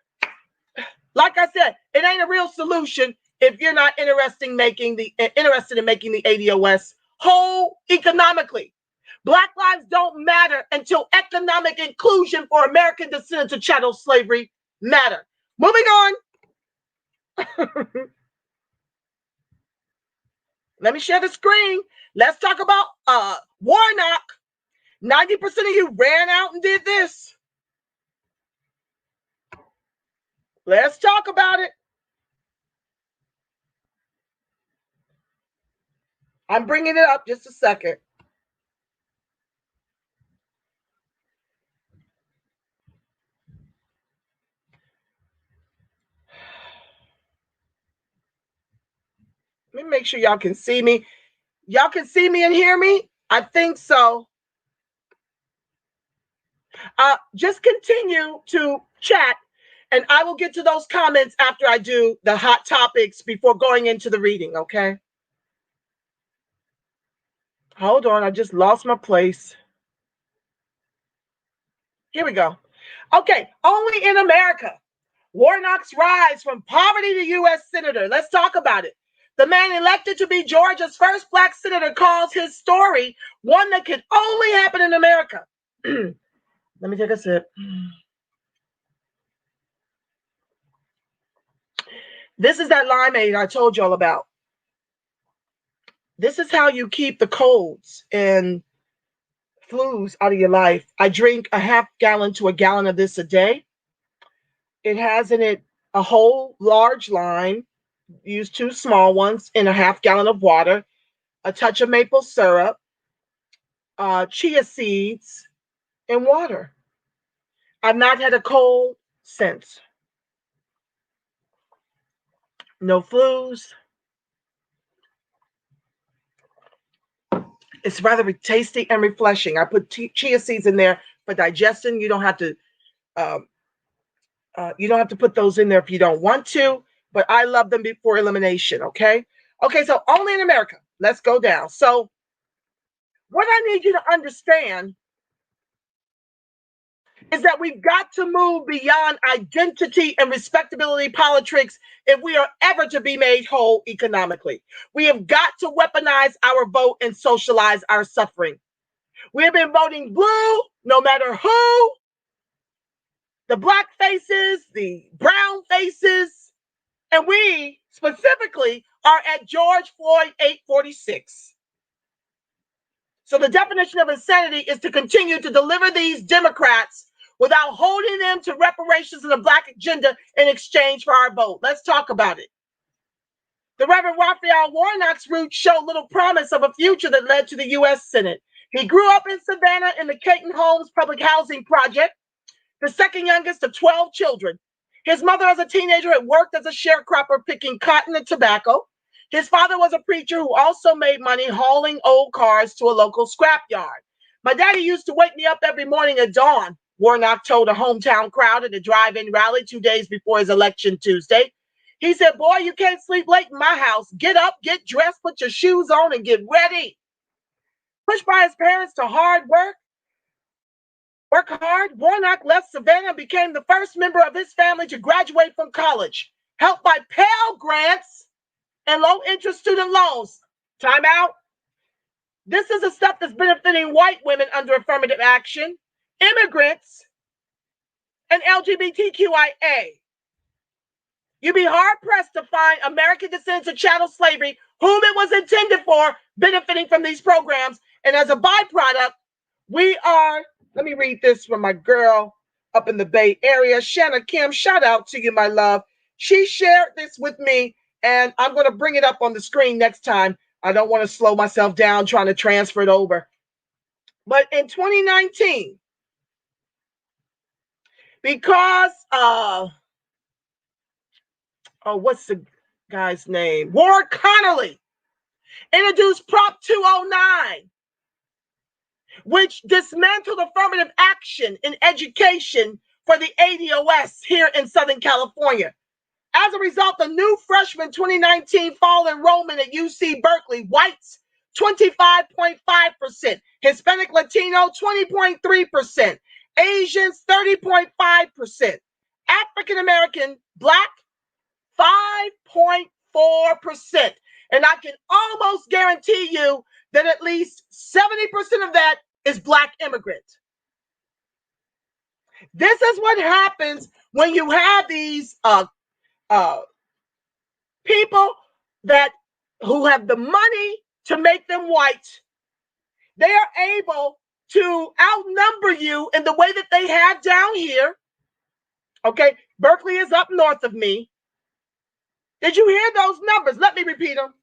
like I said, it ain't a real solution if you're not interested in making the ADOS whole economically. Black lives don't matter until economic inclusion for American descendants of chattel slavery matter. Moving on. Let me share the screen. Let's talk about Warnock. 90% of you ran out and did this. Let's talk about it. I'm bringing it up just a second. Let me make sure y'all can see me. Y'all can see me and hear me? I think so. Just continue to chat, and I will get to those comments after I do the hot topics before going into the reading, okay? Hold on, I just lost my place. Here we go. Okay, only in America. Warnock's rise from poverty to U.S. Senator. Let's talk about it. The man elected to be Georgia's first Black senator calls his story one that can only happen in America. Let me take a sip. This is that limeade I told y'all about. This is how you keep the colds and flus out of your life. I drink a half gallon to a gallon of this a day. It has in it a whole large lime, use 2 small ones in a half gallon of water, a touch of maple syrup, chia seeds, and water. I've not had a cold since. No flus. It's rather tasty and refreshing. I put chia seeds in there for digestion. You don't have to put those in there if you don't want to, but I love them before elimination, okay? Okay, so only in America. Let's go down. So what I need you to understand is that we've got to move beyond identity and respectability politics if we are ever to be made whole economically. We have got to weaponize our vote and socialize our suffering. We have been voting blue, no matter who, the black faces, the brown faces, and we specifically are at George Floyd 846. So the definition of insanity is to continue to deliver these Democrats without holding them to reparations and the black agenda in exchange for our vote. Let's talk about it. The Reverend Raphael Warnock's roots show little promise of a future that led to the U.S. Senate. He grew up in Savannah in the Caton Homes Public Housing Project, the second youngest of 12 children. His mother as a teenager had worked as a sharecropper picking cotton and tobacco. His father was a preacher who also made money hauling old cars to a local scrapyard. My daddy used to wake me up every morning at dawn, Warnock told a hometown crowd at a drive-in rally 2 days before his election Tuesday. He said, boy, you can't sleep late in my house. Get up, get dressed, put your shoes on, and get ready. Pushed by his parents to work hard, Warnock left Savannah and became the first member of his family to graduate from college, helped by Pell Grants and low-interest student loans. Time out. This is the stuff that's benefiting white women under affirmative action, immigrants, and LGBTQIA. You'd be hard-pressed to find American descendants of chattel slavery, whom it was intended for, benefiting from these programs. And as a byproduct, we are, let me read this from my girl up in the Bay Area, Shanna Kim. Shout out to you, my love. She shared this with me, and I'm going to bring it up on the screen next time. I don't want to slow myself down trying to transfer it over. But in 2019, because what's the guy's name? Warren Connolly introduced Prop 209, which dismantled affirmative action in education for the ADOS here in Southern California. As a result, the new freshman 2019 fall enrollment at UC Berkeley, whites 25.5%, Hispanic Latino 20.3%, Asians 30.5%, African American Black 5.4%. And I can almost guarantee you that at least 70% of that is Black immigrant. This is what happens when you have these people who have the money to make them white. They are able to outnumber you in the way that they have down here. Okay, Berkeley is up north of me. Did you hear those numbers? Let me repeat them.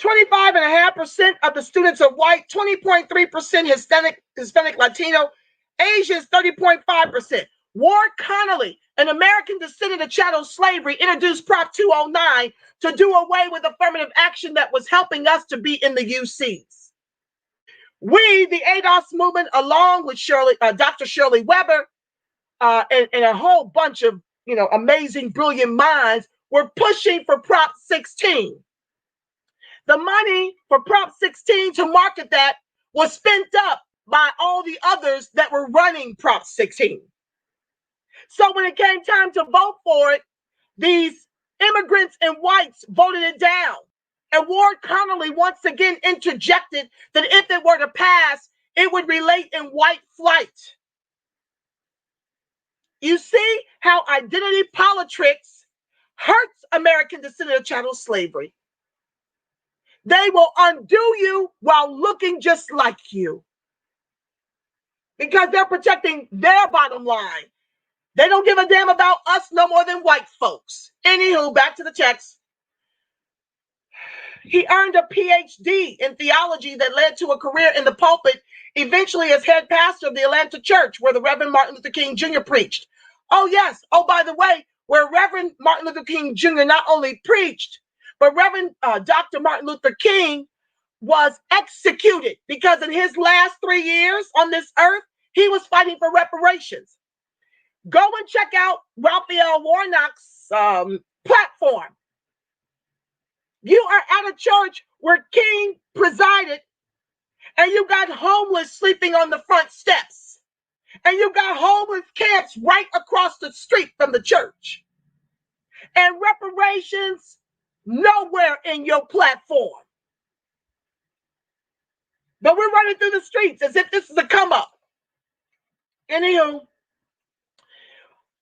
25.5% of the students are white, 20.3% Hispanic Latino, Asians 30.5%. Warren Connolly, an American descendant of chattel slavery, introduced Prop 209 to do away with affirmative action that was helping us to be in the UCs. We, the ADOS movement, along with Dr. Shirley Weber, and a whole bunch of amazing, brilliant minds, were pushing for Prop 16. The money for Prop 16 to market that was spent up by all the others that were running Prop 16. So when it came time to vote for it, these immigrants and whites voted it down. And Ward Connolly once again interjected that if it were to pass, it would relate in white flight. You see how identity politics hurts American descendant of chattel slavery. They will undo you while looking just like you, because they're protecting their bottom line. They don't give a damn about us no more than white folks. Anywho, back to the text. He earned a PhD in theology that led to a career in the pulpit, eventually as head pastor of the Atlanta church where the Reverend Martin Luther King Jr. preached. Oh, yes. Oh, by the way, where Reverend Martin Luther King Jr. not only preached, but Reverend Dr. Martin Luther King was executed because in his last 3 years on this earth, he was fighting for reparations. Go and check out Raphael Warnock's platform. You are at a church where King presided, and you got homeless sleeping on the front steps, and you got homeless camps right across the street from the church, and reparations nowhere in your platform. But we're running through the streets as if this is a come up. Anywho,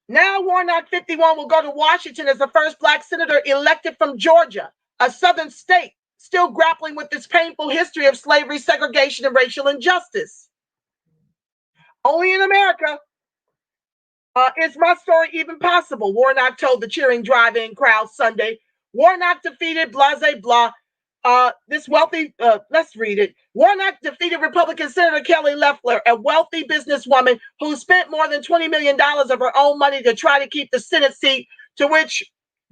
now Warnock 51 will go to Washington as the first Black senator elected from Georgia, a southern state still grappling with this painful history of slavery, segregation, and racial injustice. Only in America is my story even possible, Warnock told the cheering drive-in crowd Sunday. Warnock defeated blah. Let's read it. Warnock defeated Republican Senator Kelly Loeffler, a wealthy businesswoman who spent more than $20 million of her own money to try to keep the Senate seat to which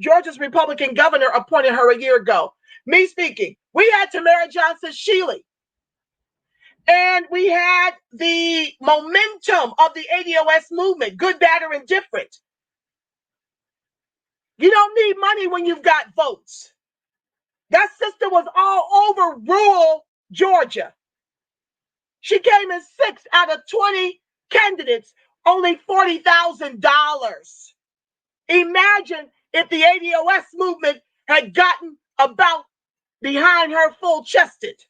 Georgia's Republican governor appointed her a year ago. Me speaking, we had Tamara Johnson Sheila, and we had the momentum of the ADOS movement, good, bad, or indifferent. You don't need money when you've got votes. That sister was all over rural Georgia. She came in 6 out of 20 candidates, only $40,000. Imagine if the ADOS movement had gotten about behind her full-chested.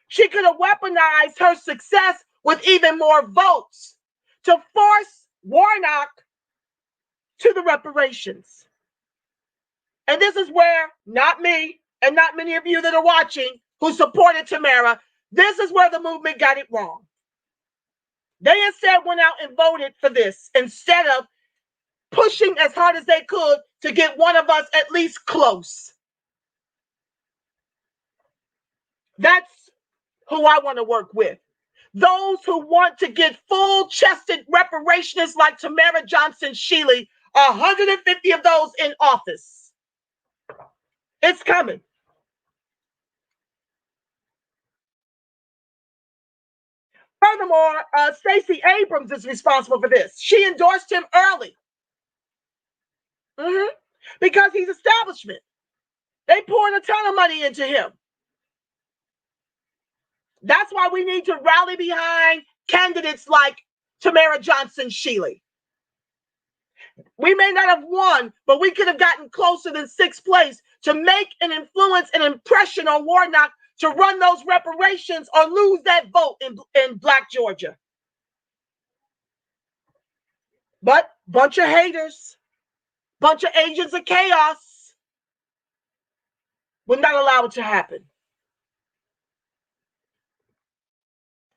She could have weaponized her success with even more votes to force Warnock to the reparations. And this is where, not me and not many of you that are watching who supported Tamara, this is where the movement got it wrong. They instead went out and voted for this instead of pushing as hard as they could to get one of us at least close. That's who I want to work with. Those who want to get full-chested reparationists like Tamara Johnson Sheila, 150 of those in office. It's coming. Furthermore, Stacey Abrams is responsible for this. She endorsed him early. Because he's establishment. They poured a ton of money into him. That's why we need to rally behind candidates like Tamara Johnson Sheila. We may not have won, but we could have gotten closer than 6th place to make an influence and impression on Warnock to run those reparations or lose that vote in Black Georgia. But bunch of haters, bunch of agents of chaos will not allow it to happen.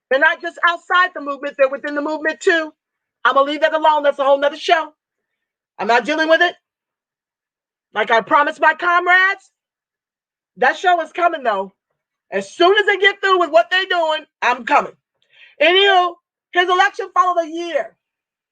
They're not just outside the movement, they're within the movement too. I'm going to leave that alone. That's a whole nother show. I'm not dealing with it. Like I promised my comrades, that show is coming though. As soon as they get through with what they're doing, I'm coming. Anywho, his election followed a year,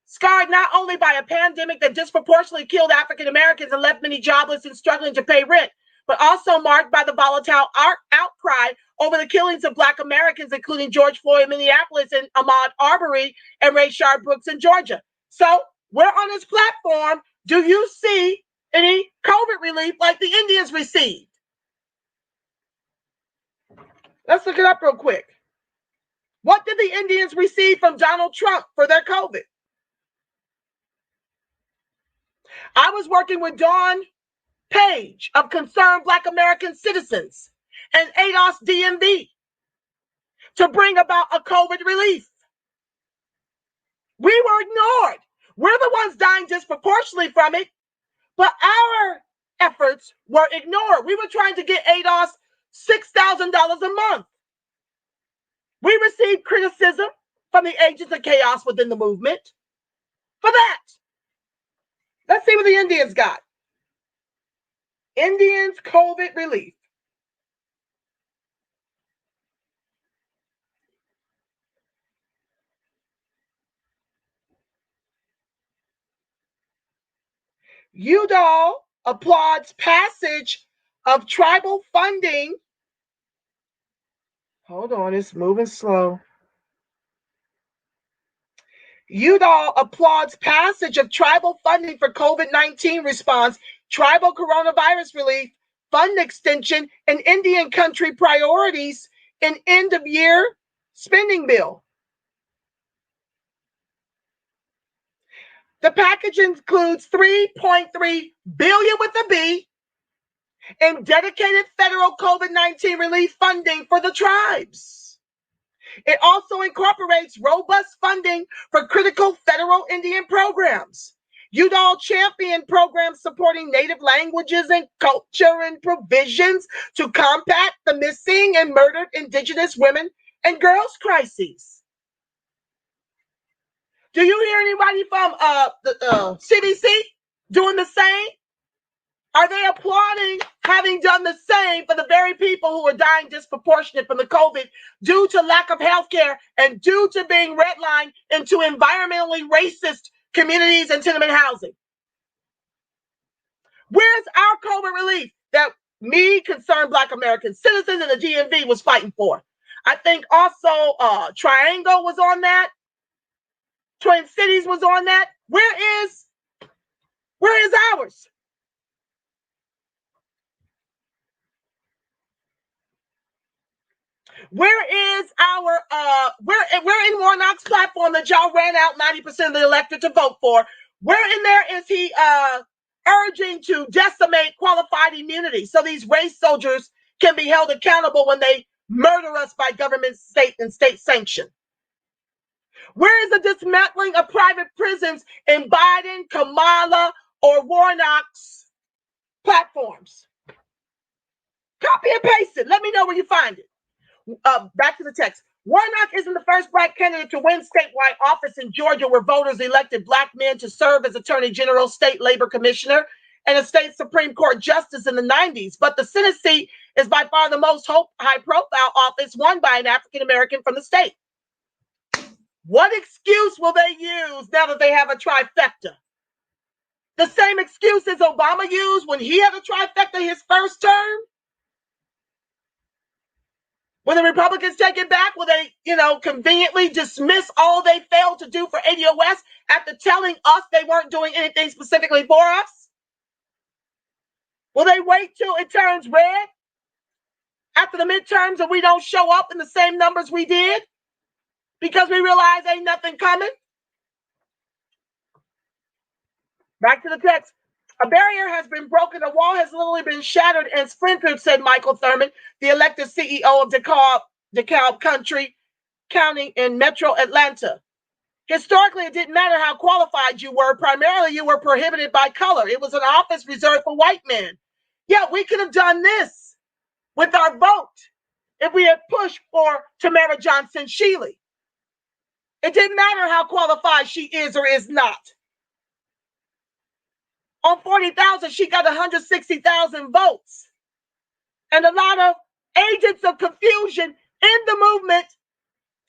scarred not only by a pandemic that disproportionately killed African Americans and left many jobless and struggling to pay rent, but also marked by the volatile outcry over the killings of Black Americans, including George Floyd in Minneapolis and Ahmaud Arbery and Rayshard Brooks in Georgia. So we're on this platform. Do you see any COVID relief like the Indians received? Let's look it up real quick. What did the Indians receive from Donald Trump for their COVID? I was working with Dawn Page of Concerned Black American Citizens and ADOS DMV to bring about a COVID relief. We were ignored. We're the ones dying disproportionately from it, but our efforts were ignored. We were trying to get ADOS $6,000 a month. We received criticism from the agents of chaos within the movement for that. Let's see what the Indians got. Indians COVID relief. Udall applauds passage of tribal funding. Hold on, it's moving slow. Udall applauds passage of tribal funding for COVID-19 response, tribal coronavirus relief, fund extension, and Indian country priorities in end-of-year spending bill. The package includes $3.3 billion with a B in dedicated federal COVID-19 relief funding for the tribes. It also incorporates robust funding for critical federal Indian programs. Udall championed programs supporting native languages and culture and provisions to combat the missing and murdered Indigenous women and girls crises. Do you hear anybody from the CDC doing the same? Are they applauding having done the same for the very people who are dying disproportionate from the COVID due to lack of health care and due to being redlined into environmentally racist communities and tenement housing? Where's our COVID relief that me, Concerned Black American Citizens, and the DMV was fighting for? I think also Triangle was on that. Twin Cities was on that. Where is ours? Where is our we're in Warnock's platform that y'all ran out 90% of the electorate to vote for. Where in there is he urging to decimate qualified immunity so these race soldiers can be held accountable when they murder us by government, state, and state sanction? Where is the dismantling of private prisons in Biden, Kamala, or Warnock's platforms? Copy and paste it. Let me know where you find it. Back to the text. Warnock isn't the first Black candidate to win statewide office in Georgia, where voters elected Black men to serve as Attorney General, State Labor Commissioner, and a state Supreme Court Justice in the 90s. But the Senate seat is by far the most high-profile office won by an African-American from the state. What excuse will they use now that they have a trifecta? The same excuses Obama used when he had a trifecta his first term? When the Republicans take it back, will they, conveniently dismiss all they failed to do for ADOS after telling us they weren't doing anything specifically for us? Will they wait till it turns red after the midterms and we don't show up in the same numbers we did because we realize ain't nothing coming? Back to the text. A barrier has been broken. A wall has literally been shattered and splintered, said Michael Thurman, the elected CEO of DeKalb County in Metro Atlanta. Historically, it didn't matter how qualified you were. Primarily, you were prohibited by color. It was an office reserved for white men. Yeah, we could have done this with our vote if we had pushed for Tamara Johnson Sheila. It didn't matter how qualified she is or is not. On 40,000, she got 160,000 votes. And a lot of agents of confusion in the movement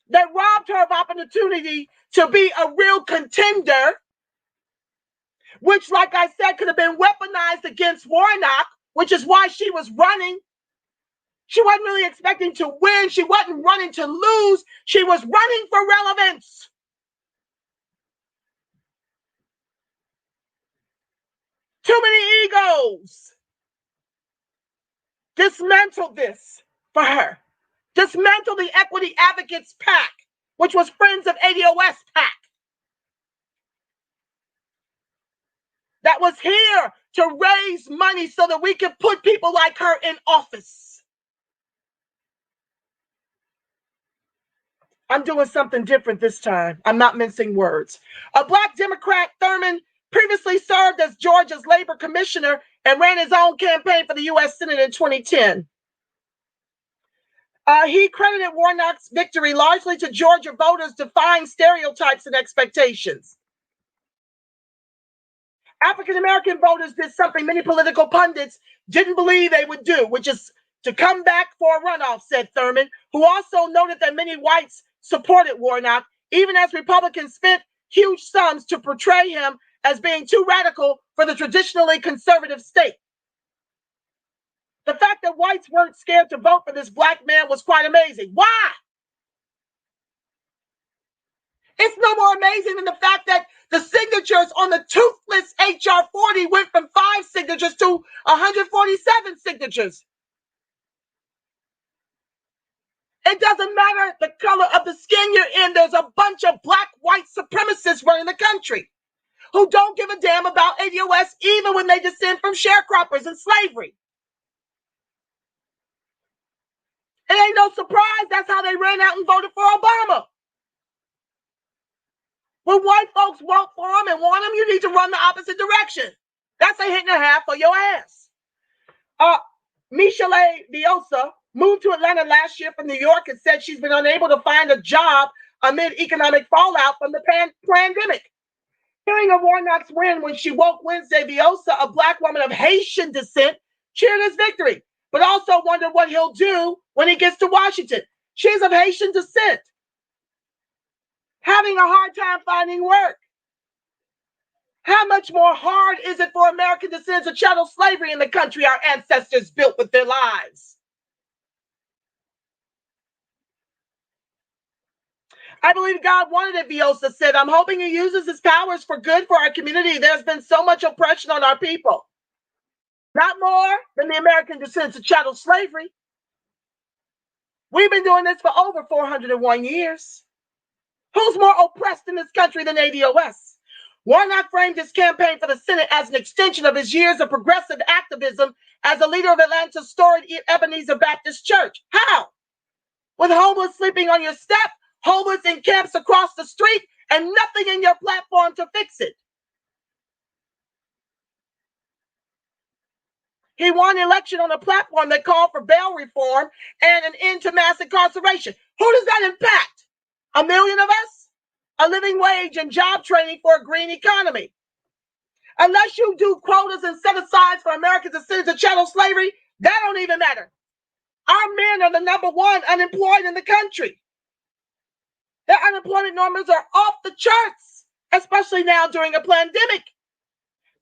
that robbed her of opportunity to be a real contender, which, like I said, could have been weaponized against Warnock which is why she was running. She wasn't really expecting to win. She wasn't running to lose. She was running for relevance. Too many egos. Dismantle this for her. Dismantle the Equity Advocates PAC, which was Friends of ADOS PAC. That was here to raise money so that we could put people like her in office. I'm doing something different this time. I'm not mincing words. A Black Democrat, Thurman, previously served as Georgia's labor commissioner and ran his own campaign for the U.S. Senate in 2010. He credited Warnock's victory largely to Georgia voters defying stereotypes and expectations. African-American voters did something many political pundits didn't believe they would do, which is to come back for a runoff, said Thurman, who also noted that many whites supported Warnock, even as Republicans spent huge sums to portray him as being too radical for the traditionally conservative state. The fact that whites weren't scared to vote for this Black man was quite amazing. Why? It's no more amazing than the fact that the signatures on the toothless HR 40 went from 5 signatures to 147 signatures. It doesn't matter the color of the skin you're in. There's a bunch of Black white supremacists running the country who don't give a damn about ADOS even when they descend from sharecroppers and slavery. It ain't no surprise that's how they ran out and voted for Obama. When white folks vote for him and want him, you need to run the opposite direction. That's a hit and a half for your ass. Michelle Viosa moved to Atlanta last year from New York and said she's been unable to find a job amid economic fallout from the pandemic. Hearing of Warnock's win when she woke Wednesday, Viosa, a Black woman of Haitian descent, cheered his victory, but also wondered what he'll do when he gets to Washington. She's of Haitian descent, having a hard time finding work. How much more hard is it for American descendants of chattel slavery in the country our ancestors built with their lives? I believe God wanted it, Viosa said. I'm hoping he uses his powers for good for our community. There's been so much oppression on our people. Not more than the American descendants of chattel slavery. We've been doing this for over 401 years. Who's more oppressed in this country than ADOS? Warnock framed his campaign for the Senate as an extension of his years of progressive activism as a leader of Atlanta's storied Ebenezer Baptist Church. How? With homeless sleeping on your step, homeless in camps across the street, and nothing in your platform to fix it. He won the election on a platform that called for bail reform and an end to mass incarceration. Who does that impact? 1 million of us? A living wage and job training for a green economy. Unless you do quotas and set-asides for American descendants of chattel slavery, that don't even matter. Our men are the #1 unemployed in the country. Their unemployment numbers are off the charts, especially now during a pandemic.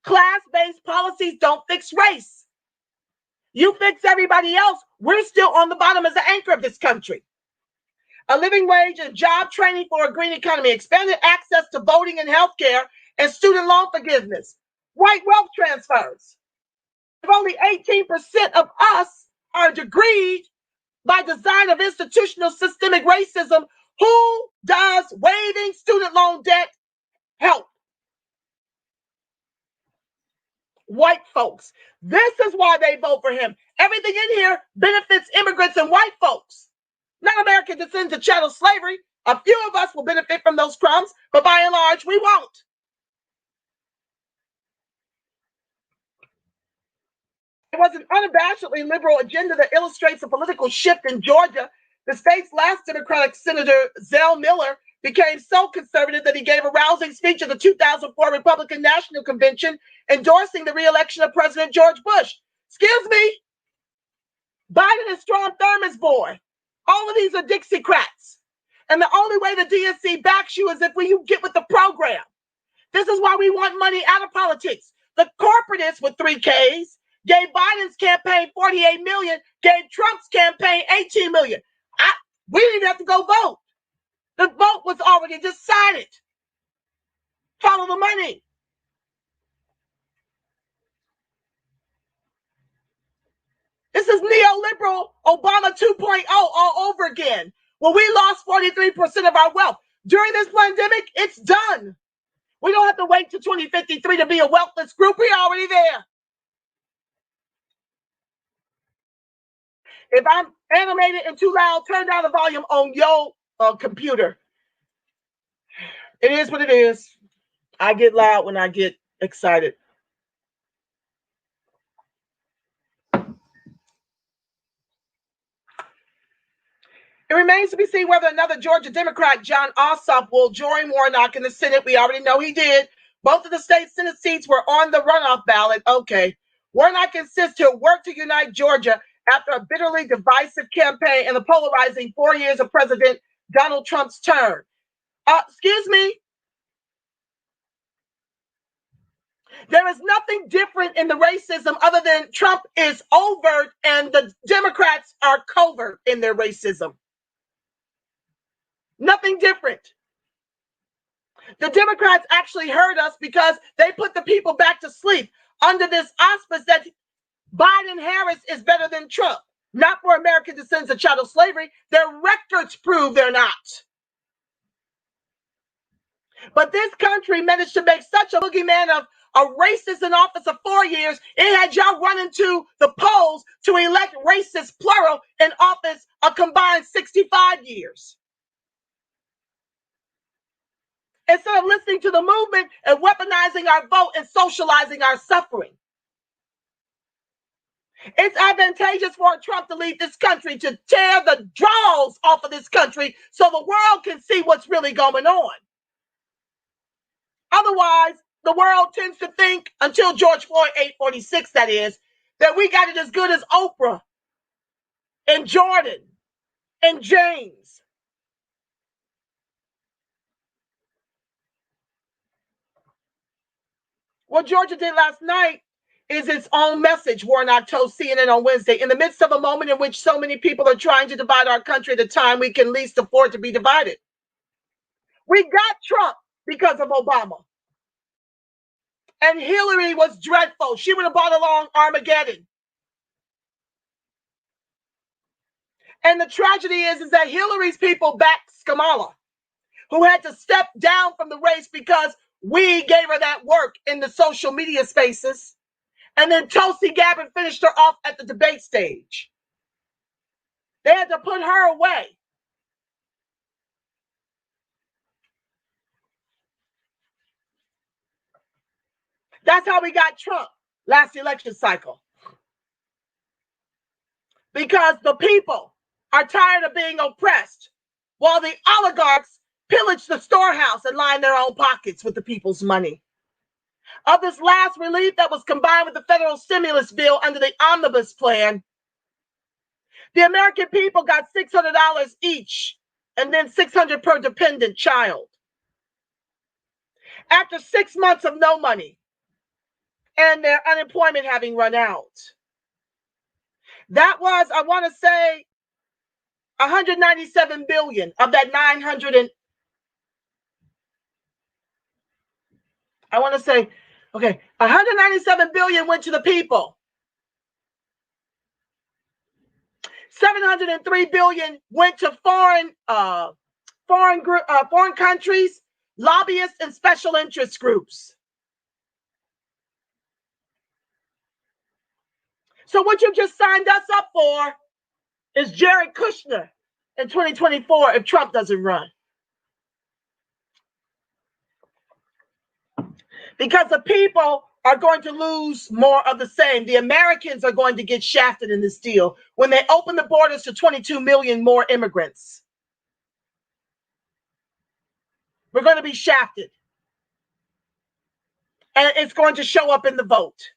Class-based policies don't fix race. You fix everybody else, we're still on the bottom as the anchor of this country. A living wage and job training for a green economy, expanded access to voting and healthcare, and student loan forgiveness, white wealth transfers. If only 18% of us are degreed by design of institutional systemic racism, who does waiving student loan debt help? White folks. This is why they vote for him. Everything in here benefits immigrants and white folks. Not American descendants of chattel slavery. A few of us will benefit from those crumbs, but by and large, we won't. It was an unabashedly liberal agenda that illustrates a political shift in Georgia. The state's last Democratic Senator, Zell Miller, became so conservative that he gave a rousing speech at the 2004 Republican National Convention endorsing the re-election of President George Bush. Excuse me? Biden is Strom Thurmond's boy. All of these are Dixiecrats. And the only way the DNC backs you is if you get with the program. This is why we want money out of politics. The corporatists with 3 Ks gave Biden's campaign 48 million, gave Trump's campaign 18 million. We didn't have to go vote. The vote was already decided. Follow the money. This is neoliberal Obama 2.0 all over again. When we lost 43% of our wealth. During this pandemic, it's done. We don't have to wait till 2053 to be a wealthless group. We're already there. If I'm animated and too loud, turn down the volume on your computer. It is what it is. I get loud when I get excited. It remains to be seen whether another Georgia Democrat, John Ossoff, will join Warnock in the Senate. We already know he did. Both of the state Senate seats were on the runoff ballot. Okay. Warnock insists he'll work to unite Georgia after a bitterly divisive campaign and the polarizing 4 years of President Donald Trump's term. Excuse me. There is nothing different in the racism other than Trump is overt and the Democrats are covert in their racism. Nothing different. The Democrats actually hurt us because they put the people back to sleep under this auspice that Biden-Harris is better than Trump. Not for American descendants of chattel slavery. Their records prove they're not. But this country managed to make such a boogeyman of a racist in office of 4 years, it had y'all running to the polls to elect racist plural in office a combined 65 years. Instead of listening to the movement and weaponizing our vote and socializing our suffering. It's advantageous for Trump to leave this country to tear the draws off of this country so the world can see what's really going on. Otherwise, the world tends to think, until George Floyd 846, that is, that we got it as good as Oprah and Jordan and James. What Georgia did last night is its own message, Warnock told CNN on Wednesday. In the midst of a moment in which so many people are trying to divide our country at a time we can least afford to be divided. We got Trump because of Obama. And Hillary was dreadful. She would have brought along Armageddon. And the tragedy is that Hillary's people backed Kamala, who had to step down from the race because we gave her that work in the social media spaces. And then Tulsi Gabbard finished her off at the debate stage. They had to put her away. That's how we got Trump last election cycle. Because the people are tired of being oppressed while the oligarchs pillage the storehouse and line their own pockets with the people's money. Of this last relief that was combined with the federal stimulus bill under the omnibus plan, the American people got $600 each and then $600 per dependent child. After 6 months of no money and their unemployment having run out. That was, I want to say, 197 billion of that 900 and I want to say, okay, 197 billion went to the people. 703 billion went to foreign countries, lobbyists, and special interest groups. So what you just signed us up for is Jared Kushner in 2024 if Trump doesn't run. Because the people are going to lose more of the same. The Americans are going to get shafted in this deal when they open the borders to 22 million more immigrants. We're going to be shafted. And it's going to show up in the vote.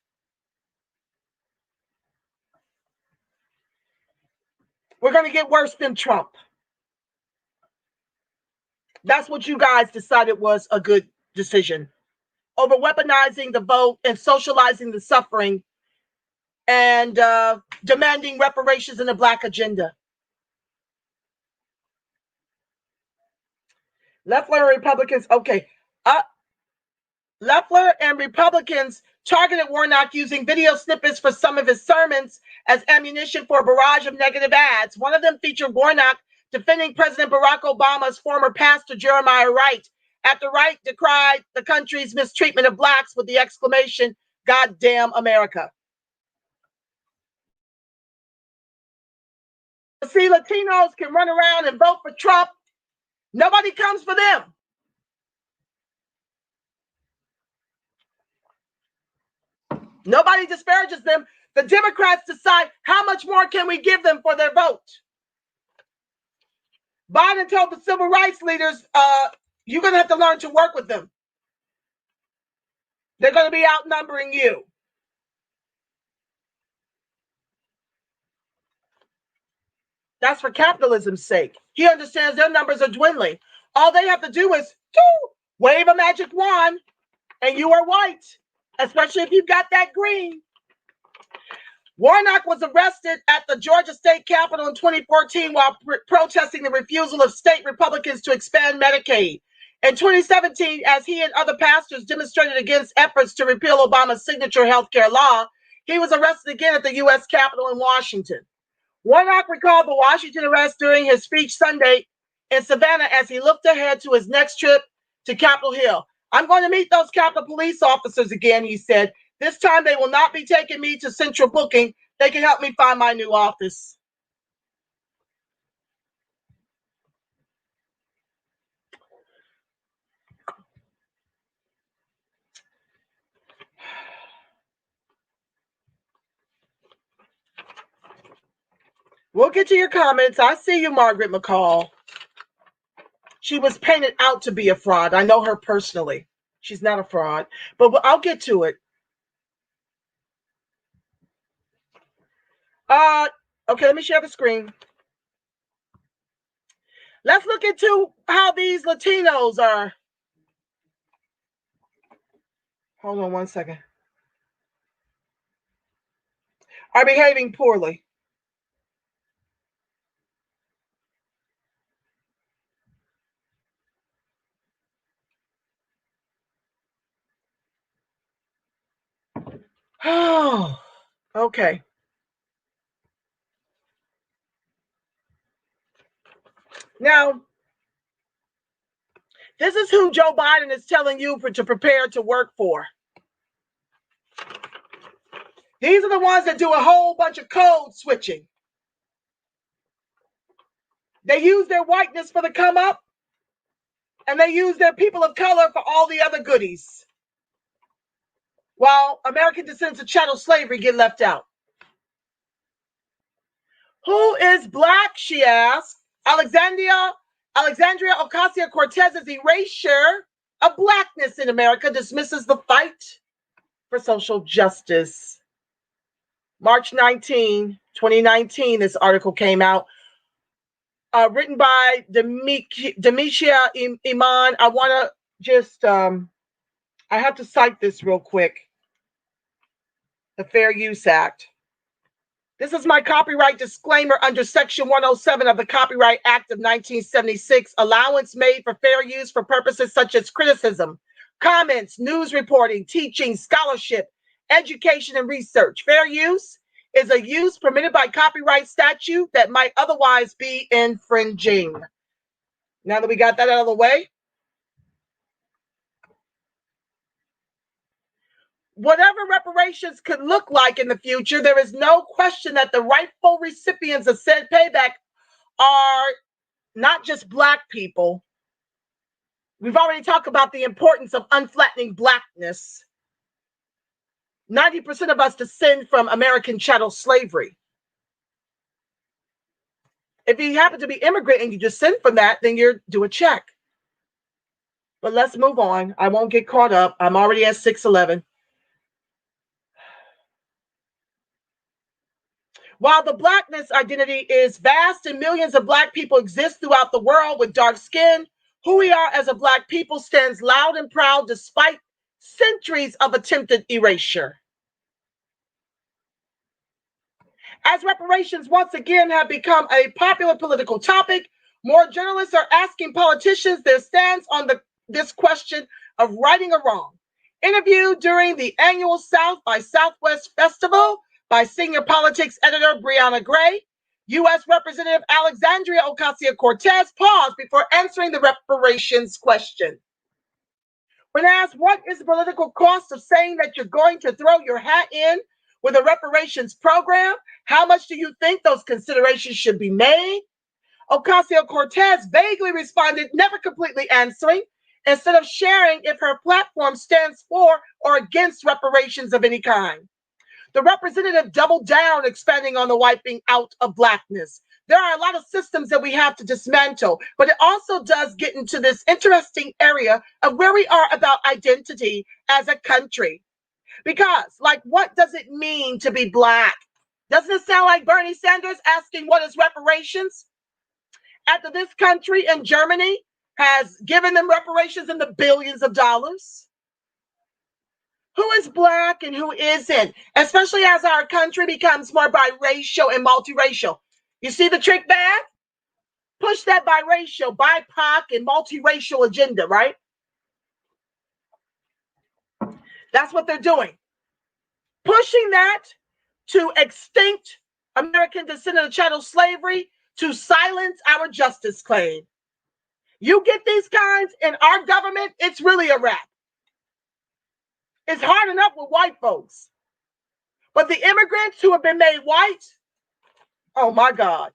We're going to get worse than Trump. That's what you guys decided was a good decision. Over weaponizing the vote and socializing the suffering and demanding reparations in the Black agenda. Loeffler and Republicans, okay. Loeffler and Republicans targeted Warnock using video snippets for some of his sermons as ammunition for a barrage of negative ads. One of them featured Warnock defending President Barack Obama's former pastor, Jeremiah Wright, after Wright decried the country's mistreatment of blacks with the exclamation, "God damn America." See, Latinos can run around and vote for Trump. Nobody comes for them. Nobody disparages them. The Democrats decide how much more can we give them for their vote. Biden told the civil rights leaders, you're going to have to learn to work with them. They're going to be outnumbering you. That's for capitalism's sake. He understands their numbers are dwindling. All they have to do is wave a magic wand and you are white, especially if you've got that green. Warnock was arrested at the Georgia State Capitol in 2014 while protesting the refusal of state Republicans to expand Medicaid. In 2017, as he and other pastors demonstrated against efforts to repeal Obama's signature health care law, he was arrested again at the U.S. Capitol in Washington. Warnock recalled the Washington arrest during his speech Sunday in Savannah as he looked ahead to his next trip to Capitol Hill. "I'm going to meet those Capitol police officers again," he said. "This time they will not be taking me to central booking. They can help me find my new office." We'll get to your comments. I see you, Margaret McCall. She was painted out to be a fraud. I know her personally. She's not a fraud, but I'll get to it. Okay, let me share the screen. Let's look into how these Latinos are. Hold on one second. Are behaving poorly. Oh, okay. Now, this is who Joe Biden is telling you to prepare to work for. These are the ones that do a whole bunch of code switching. They use their whiteness for the come up, and they use their people of color for all the other goodies, while American descendants of chattel slavery get left out. Who is black, she asked. Alexandria Ocasio-Cortez's erasure of blackness in America dismisses the fight for social justice. March 19, 2019, this article came out. Written by Demetria Iman. I want to just, I have to cite this real quick. The Fair Use Act. This is my copyright disclaimer under Section 107 of the Copyright Act of 1976. Allowance made for fair use for purposes such as criticism, comments, news reporting, teaching, scholarship, education, and research. Fair use is a use permitted by copyright statute that might otherwise be infringing. Now that we got that out of the way, whatever reparations could look like in the future, there is no question that the rightful recipients of said payback are not just black people. We've already talked about the importance of unflattening blackness. 90% of us descend from American chattel slavery. If you happen to be immigrant and you descend from that, then you're due a check. But let's move on. I won't get caught up. I'm already at 6:11. While the blackness identity is vast and millions of black people exist throughout the world with dark skin, who we are as a black people stands loud and proud despite centuries of attempted erasure. As reparations once again have become a popular political topic, more journalists are asking politicians their stance on this question of righting a wrong. Interviewed during the annual South by Southwest Festival by senior politics editor Brianna Gray, U.S. Representative Alexandria Ocasio-Cortez paused before answering the reparations question. When asked what is the political cost of saying that you're going to throw your hat in with a reparations program, how much do you think those considerations should be made? Ocasio-Cortez vaguely responded, never completely answering, instead of sharing if her platform stands for or against reparations of any kind. The representative doubled down, expanding on the wiping out of Blackness. There are a lot of systems that we have to dismantle, but it also does get into this interesting area of where we are about identity as a country. Because, like, what does it mean to be Black? Doesn't it sound like Bernie Sanders asking what is reparations? After this country in Germany has given them reparations in the billions of dollars? Who is Black and who isn't? Especially as our country becomes more biracial and multiracial. You see the trick bag? Push that biracial, BIPOC, and multiracial agenda, right? That's what they're doing. Pushing that to extinct American descendant of chattel slavery, to silence our justice claim. You get these kinds in our government, it's really a wrap. It's hard enough with white folks. But the immigrants who have been made white, oh my God.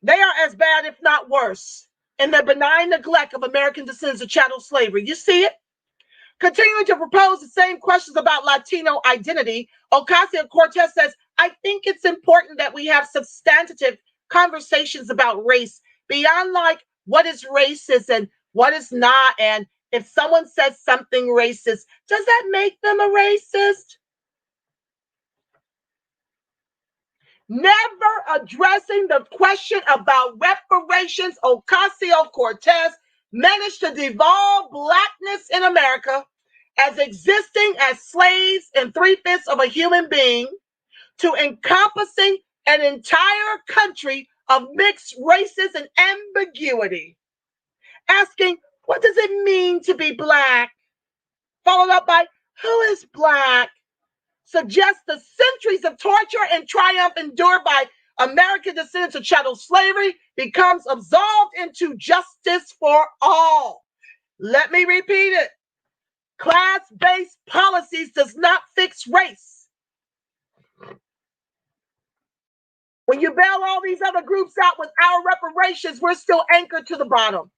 They are as bad, if not worse, in their benign neglect of American descendants of chattel slavery. You see it? Continuing to propose the same questions about Latino identity, Ocasio-Cortez says, I think it's important that we have substantive conversations about race beyond like what is racist and what is not. And if someone says something racist, does that make them a racist? Never addressing the question about reparations, Ocasio-Cortez managed to devolve Blackness in America as existing as slaves in 3/5 of a human being to encompassing an entire country of mixed races and ambiguity. Asking, what does it mean to be Black? Followed up by, who is Black? Suggests the centuries of torture and triumph endured by American descendants of chattel slavery becomes absolved into justice for all. Let me repeat it. Class-based policies does not fix race. When you bail all these other groups out with our reparations, we're still anchored to the bottom.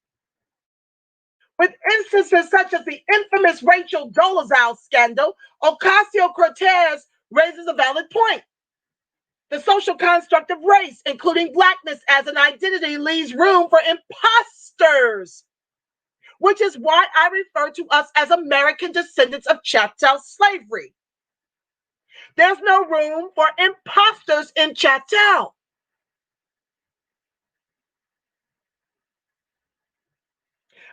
With instances such as the infamous Rachel Dolezal scandal, Ocasio-Cortez raises a valid point. The social construct of race, including Blackness as an identity, leaves room for imposters, which is why I refer to us as American descendants of chattel slavery. There's no room for imposters in chattel.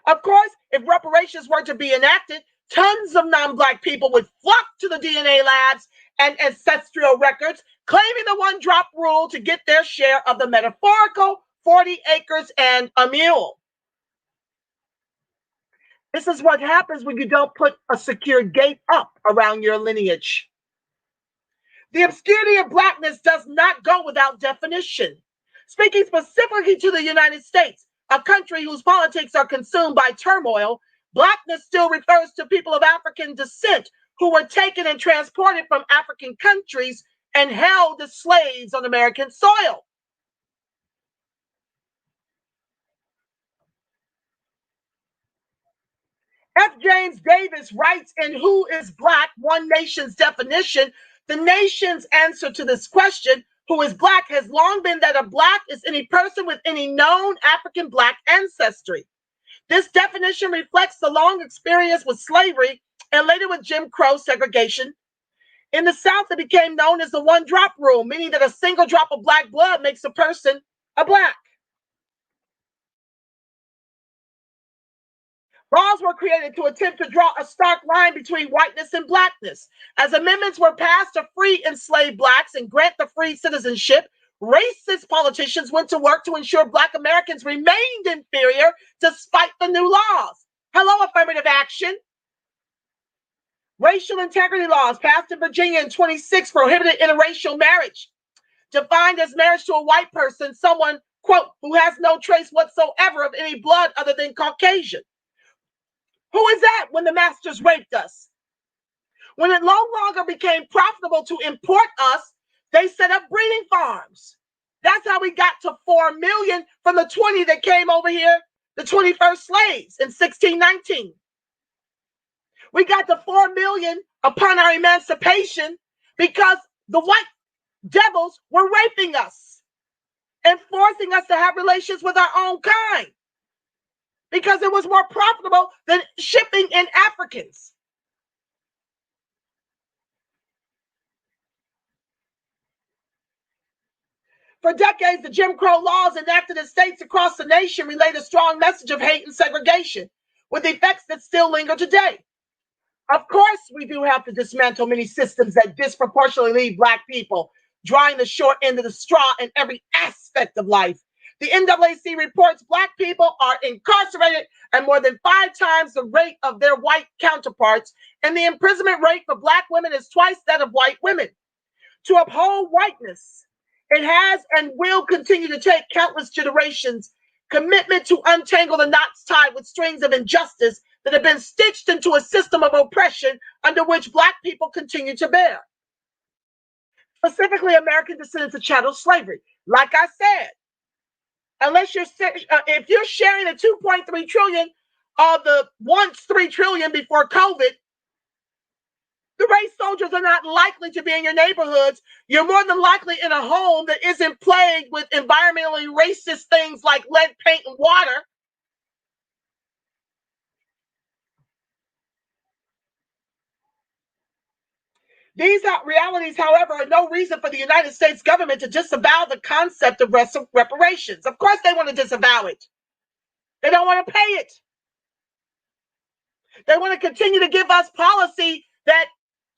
Of course, if reparations were to be enacted, tons of non-Black people would flock to the DNA labs and ancestral records, claiming the one-drop rule to get their share of the metaphorical 40 acres and a mule. This is what happens when you don't put a secure gate up around your lineage. The obscurity of Blackness does not go without definition. Speaking specifically to the United States, a country whose politics are consumed by turmoil, Blackness still refers to people of African descent who were taken and transported from African countries and held as slaves on American soil. F. James Davis writes in Who is Black? One Nation's Definition, the nation's answer to this question, who is Black, has long been that a Black is any person with any known African Black ancestry. This definition reflects the long experience with slavery and later with Jim Crow segregation. In the South, it became known as the one-drop rule, meaning that a single drop of Black blood makes a person a Black. Laws were created to attempt to draw a stark line between whiteness and blackness. As amendments were passed to free enslaved blacks and grant the free citizenship, racist politicians went to work to ensure Black Americans remained inferior despite the new laws. Hello, affirmative action. Racial integrity laws passed in Virginia in 26 prohibited interracial marriage, defined as marriage to a white person, someone, quote, who has no trace whatsoever of any blood other than Caucasian. Who is that when the masters raped us? When it no longer became profitable to import us, they set up breeding farms. That's how we got to 4 million from the 20 that came over here, the 21st slaves in 1619. We got to 4 million upon our emancipation because the white devils were raping us and forcing us to have relations with our own kind because it was more profitable than shipping in Africans. For decades, the Jim Crow laws enacted in states across the nation relayed a strong message of hate and segregation, with effects that still linger today. Of course, we do have to dismantle many systems that disproportionately leave Black people drawing the short end of the straw in every aspect of life. The NAACP reports Black people are incarcerated at more than 5 times the rate of their white counterparts, and the imprisonment rate for Black women is twice that of white women. To uphold whiteness, it has and will continue to take countless generations' commitment to untangle the knots tied with strings of injustice that have been stitched into a system of oppression under which Black people continue to bear. Specifically, American descendants of chattel slavery. Like I said, unless if you're sharing the 2.3 trillion of the once 3 trillion before COVID, the race soldiers are not likely to be in your neighborhoods. You're more than likely in a home that isn't plagued with environmentally racist things like lead paint and water. These realities, however, are no reason for the United States government to disavow the concept of reparations. Of course, they want to disavow it. They don't want to pay it. They want to continue to give us policy that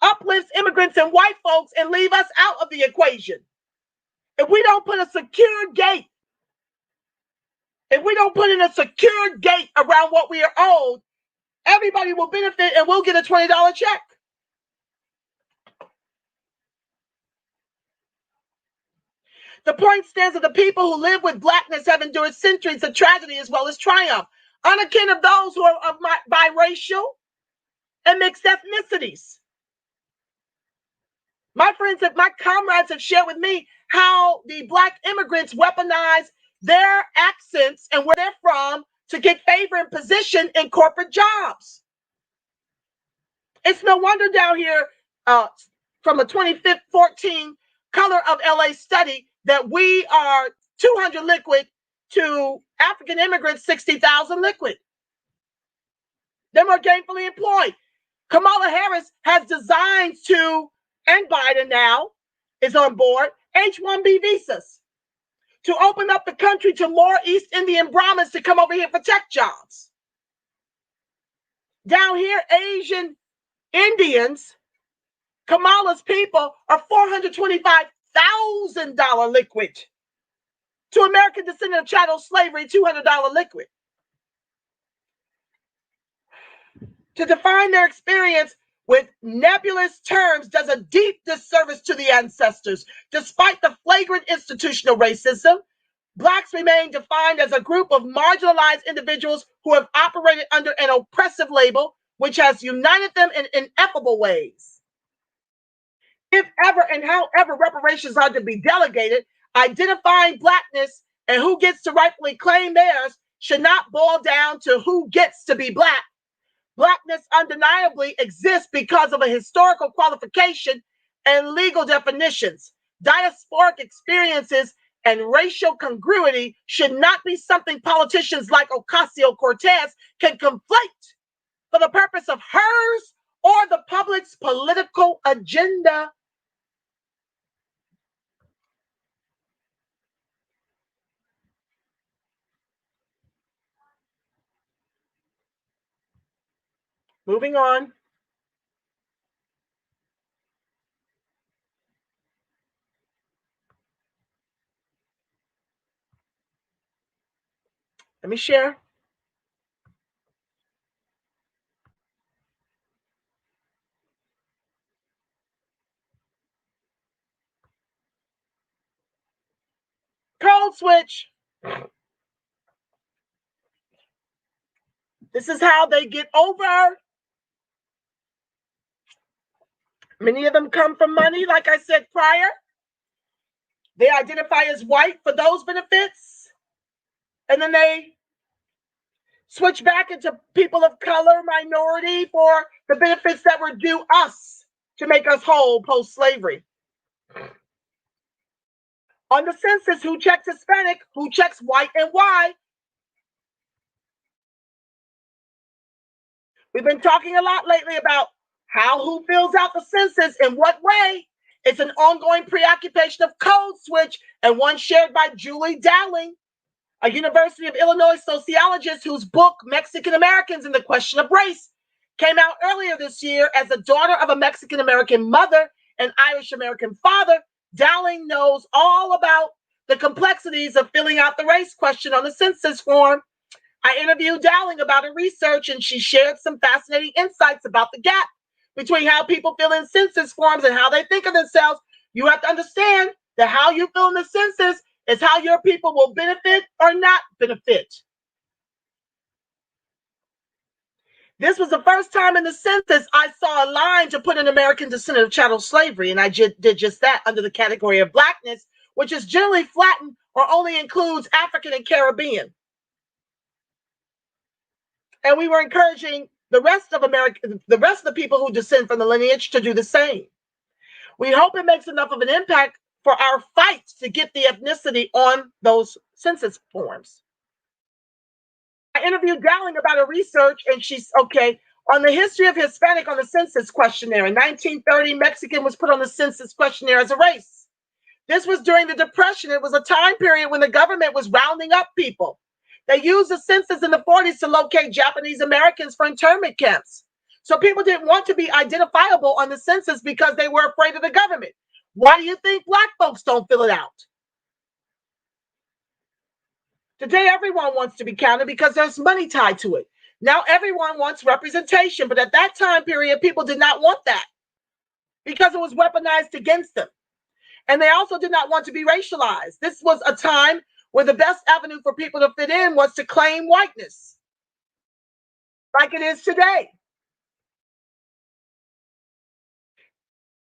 uplifts immigrants and white folks and leave us out of the equation. If we don't put a secure gate, if we don't put in a secure gate around what we are owed, everybody will benefit and we'll get a $20 check. The point stands that the people who live with Blackness have endured centuries of tragedy as well as triumph, unakin of those who are of biracial and mixed ethnicities. My friends, my comrades have shared with me how the Black immigrants weaponize their accents and where they're from to get favor and position in corporate jobs. It's no wonder down here from a 2014 Color of LA study that we are 200 liquid to African immigrants, 60,000 liquid. They're more gainfully employed. Kamala Harris has designs to, and Biden now is on board, H-1B visas to open up the country to more East Indian Brahmins to come over here for tech jobs. Down here, Asian Indians, Kamala's people, are $425,000 liquid. To American descendant of chattel slavery, $200 liquid. To define their experience with nebulous terms does a deep disservice to the ancestors. Despite the flagrant institutional racism, Blacks remain defined as a group of marginalized individuals who have operated under an oppressive label, which has united them in ineffable ways. If ever and however reparations are to be delegated, identifying Blackness and who gets to rightfully claim theirs should not boil down to who gets to be Black. Blackness undeniably exists because of a historical qualification and legal definitions. Diasporic experiences and racial congruity should not be something politicians like Ocasio-Cortez can conflate for the purpose of hers or the public's political agenda. Moving on. Let me share. Code switch. This is how they get over. Many of them come from money, like I said prior. They identify as white for those benefits. And then they switch back into people of color, minority, for the benefits that were due us to make us whole post-slavery. On the census, who checks Hispanic, who checks white and why? We've been talking a lot lately about who fills out the census, in what way. It's an ongoing preoccupation of code switch, and one shared by Julie Dowling, a University of Illinois sociologist whose book, Mexican Americans and the Question of Race, came out earlier this year. As a daughter of a Mexican-American mother and Irish-American father, Dowling knows all about the complexities of filling out the race question on the census form. I interviewed Dowling about her research, and she shared some fascinating insights about the gap between how people fill in census forms and how they think of themselves. You have to understand that how you fill in the census is how your people will benefit or not benefit. This was the first time in the census I saw a line to put an American descendant of chattel slavery, and I did just that under the category of Blackness, which is generally flattened or only includes African and Caribbean. And we were encouraging the rest of the people who descend from the lineage to do the same. We hope it makes enough of an impact for our fight to get the ethnicity on those census forms. I interviewed Dowling about her research, and she's okay on the history of Hispanic on the census questionnaire. In 1930, Mexican was put on the census questionnaire as a race. This was during the Depression. It was a time period when the government was rounding up people. They used the census in the 40s to locate Japanese Americans for internment camps. So people didn't want to be identifiable on the census because they were afraid of the government. Why do you think Black folks don't fill it out? Today, everyone wants to be counted because there's money tied to it. Now everyone wants representation, but at that time period, people did not want that because it was weaponized against them. And they also did not want to be racialized. This was a time where the best avenue for people to fit in was to claim whiteness, like it is today.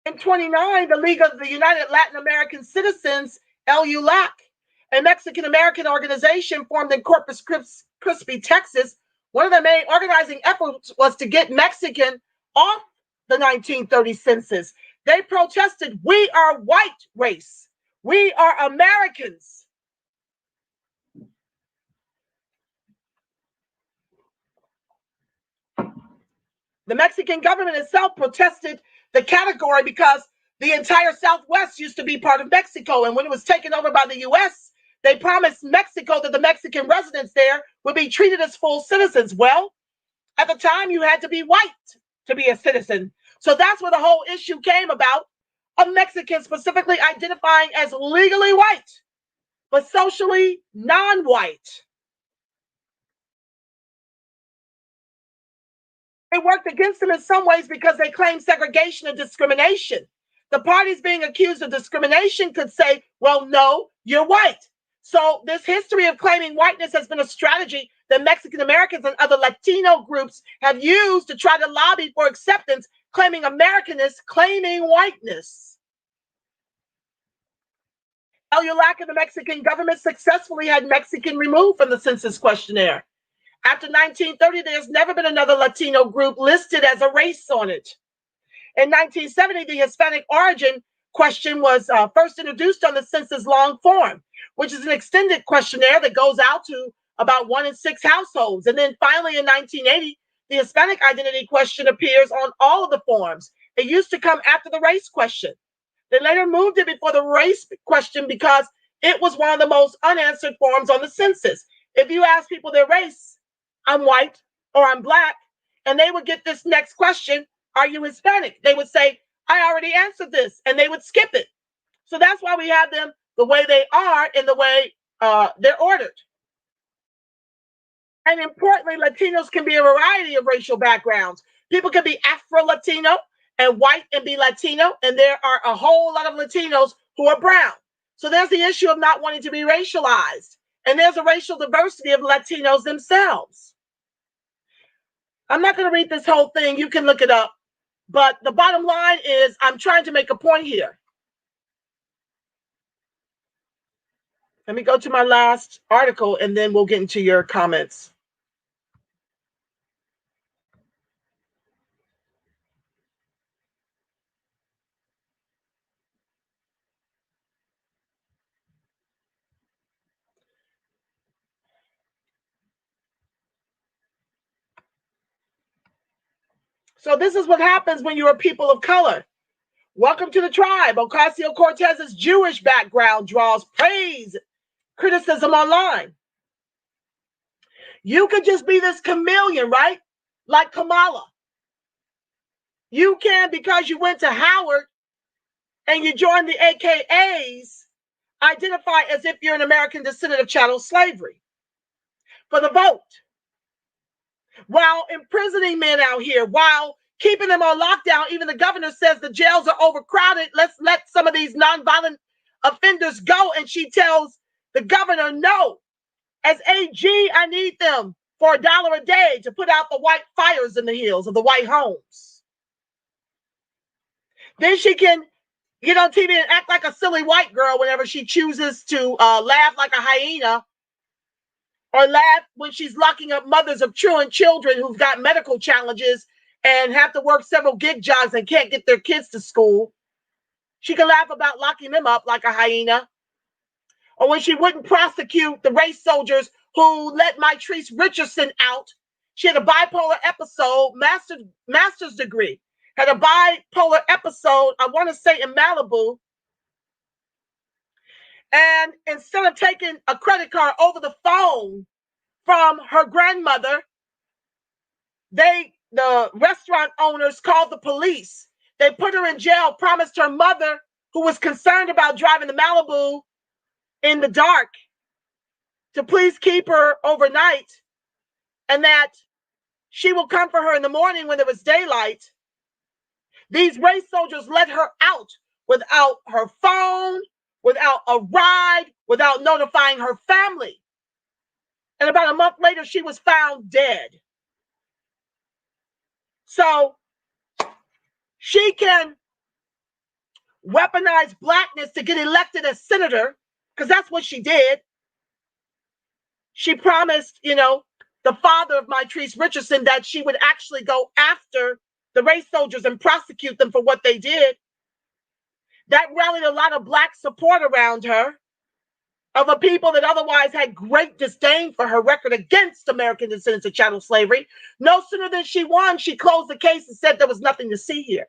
In 1929, the League of the United Latin American Citizens, LULAC, a Mexican-American organization formed in Corpus Christi, Texas, one of their main organizing efforts was to get Mexican off the 1930 census. They protested, "We are white race. We are Americans." The Mexican government itself protested the category because the entire Southwest used to be part of Mexico. And when it was taken over by the U.S., they promised Mexico that the Mexican residents there would be treated as full citizens. Well, at the time, you had to be white to be a citizen. So that's where the whole issue came about, of Mexicans specifically identifying as legally white, but socially non-white. It worked against them in some ways because they claimed segregation and discrimination. The parties being accused of discrimination could say, well, no, you're white. So this history of claiming whiteness has been a strategy that Mexican Americans and other Latino groups have used to try to lobby for acceptance, claiming Americanness, claiming whiteness. LULAC and the Mexican government successfully had Mexican removed from the census questionnaire. After 1930, there's never been another Latino group listed as a race on it. In 1970, the Hispanic origin question was first introduced on the census long form, which is an extended questionnaire that goes out to about 1 in 6 households. And then finally in 1980, the Hispanic identity question appears on all of the forms. It used to come after the race question. They later moved it before the race question because it was one of the most unanswered forms on the census. If you ask people their race, I'm white or I'm Black, And they would get this next question, are you Hispanic? They would say, I already answered this, and they would skip it. So that's why we have them the way they are and the way they're ordered. And importantly, Latinos can be a variety of racial backgrounds. People can be Afro-Latino and white and be Latino, and there are a whole lot of Latinos who are brown. So there's the issue of not wanting to be racialized. And there's a racial diversity of Latinos themselves. I'm not going to read this whole thing. You can look it up. But the bottom line is I'm trying to make a point here. Let me go to my last article, and then we'll get into your comments. So this is what happens when you're a people of color. Welcome to the tribe. Ocasio-Cortez's Jewish background draws praise, criticism online. You could just be this chameleon, right? Like Kamala. You can, because you went to Howard and you joined the AKAs, identify as if you're an American descendant of chattel slavery for the vote. While imprisoning men out here, while keeping them on lockdown, even the governor says the jails are overcrowded. Let's let some of these nonviolent offenders go. And she tells the governor, no, as AG, I need them for $1 a day to put out the white fires in the hills of the white homes. Then she can get on TV and act like a silly white girl whenever she chooses to laugh like a hyena, or laugh when she's locking up mothers of truant children who've got medical challenges and have to work several gig jobs and can't get their kids to school. She can laugh about locking them up like a hyena. Or when she wouldn't prosecute the race soldiers who let Mitrice Richardson out. She had a bipolar episode, master's degree, had a bipolar episode, I want to say in Malibu. And instead of taking a credit card over the phone from her grandmother, the restaurant owners called the police. They put her in jail, promised her mother, who was concerned about driving to Malibu in the dark, to please keep her overnight, and that she will come for her in the morning when there was daylight. These race soldiers let her out without her phone, without a ride, without notifying her family. And about a month later, she was found dead. So she can weaponize blackness to get elected as senator, because that's what she did. She promised, the father of Mitrice Richardson that she would actually go after the race soldiers and prosecute them for what they did. That rallied a lot of black support around her, of a people that otherwise had great disdain for her record against American descendants of chattel slavery. No sooner than she won, she closed the case and said there was nothing to see here.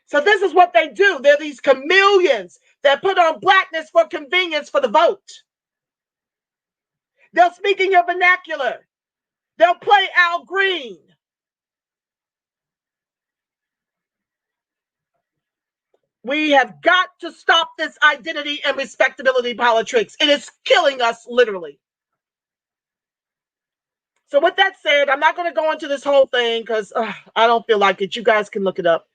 So this is what they do. They're these chameleons that put on blackness for convenience for the vote. They'll speak in your vernacular. They'll play Al Green. We have got to stop this identity and respectability politics. It is killing us, literally. So with that said, I'm not going to go into this whole thing because I don't feel like it. You guys can look it up.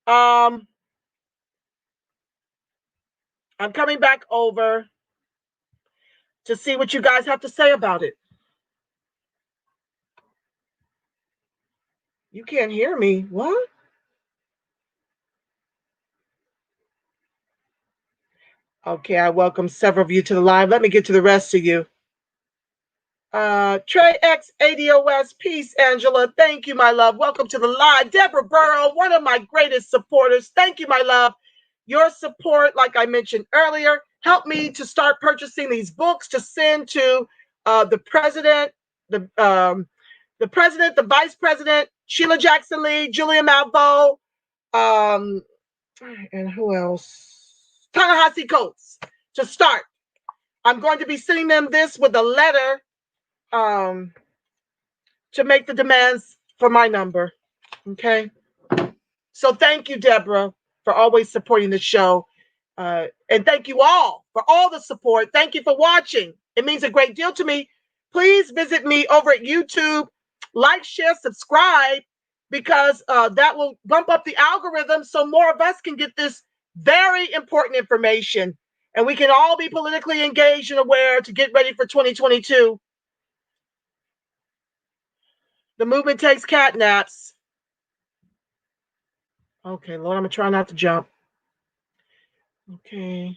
I'm coming back over to see what you guys have to say about it. You can't hear me. What? Okay, I welcome several of you to the live. Let me get to the rest of you. Trey X ADOS, peace, Angela. Thank you, my love. Welcome to the live. Deborah Burrow, one of my greatest supporters. Thank you, my love. Your support, like I mentioned earlier, helped me to start purchasing these books to send to the president, the president, the vice president, Sheila Jackson Lee, Julia Malveaux, and who else? Ta-Nehisi Coates to start. I'm going to be sending them this with a letter to make the demands for my number. Okay. So thank you, Deborah, for always supporting the show. And thank you all for all the support. Thank you for watching. It means a great deal to me. Please visit me over at YouTube. Like, share, subscribe, because that will bump up the algorithm so more of us can get this very important information. And we can all be politically engaged and aware to get ready for 2022. The movement takes cat naps. Okay, Lord, I'm going to try not to jump. Okay.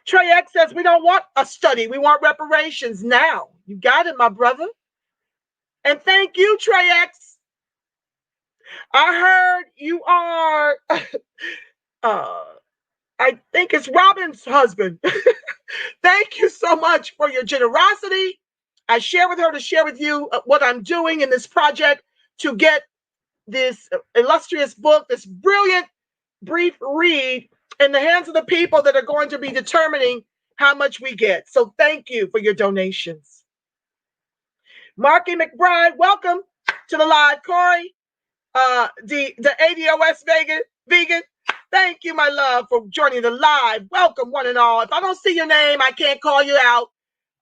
Trey X says, we don't want a study. We want reparations now. You got it, my brother. And thank you, Trey X. I heard you are, I think it's Robin's husband. Thank you so much for your generosity. I share with her to share with you what I'm doing in this project to get this illustrious book, this brilliant brief read in the hands of the people that are going to be determining how much we get. So thank you for your donations. Marky McBride, welcome to the live. Corey, the ADOS vegan, thank you, my love, for joining the live. Welcome, one and all. If I don't see your name, I can't call you out,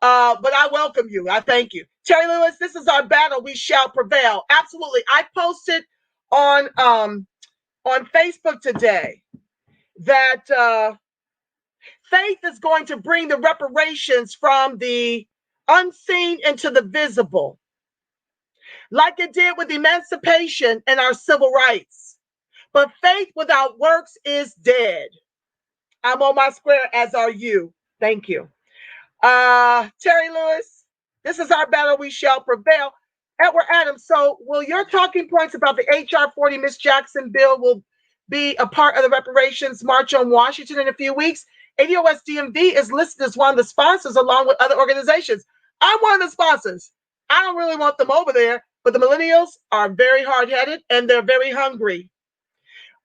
but I welcome you. I thank you. Terry Lewis, this is our battle. We shall prevail. Absolutely. I posted on Facebook today that faith is going to bring the reparations from the unseen into the visible, like it did with emancipation and our civil rights. But faith without works is dead. I'm on my square, as are you. Thank you. Terry Lewis, this is our battle. We shall prevail. Edward Adams, so will your talking points about the H.R. 40 Miss Jackson bill will be a part of the reparations march on Washington in a few weeks? ADOS DMV is listed as one of the sponsors along with other organizations. I'm one of the sponsors. I don't really want them over there, but the millennials are very hard-headed and they're very hungry.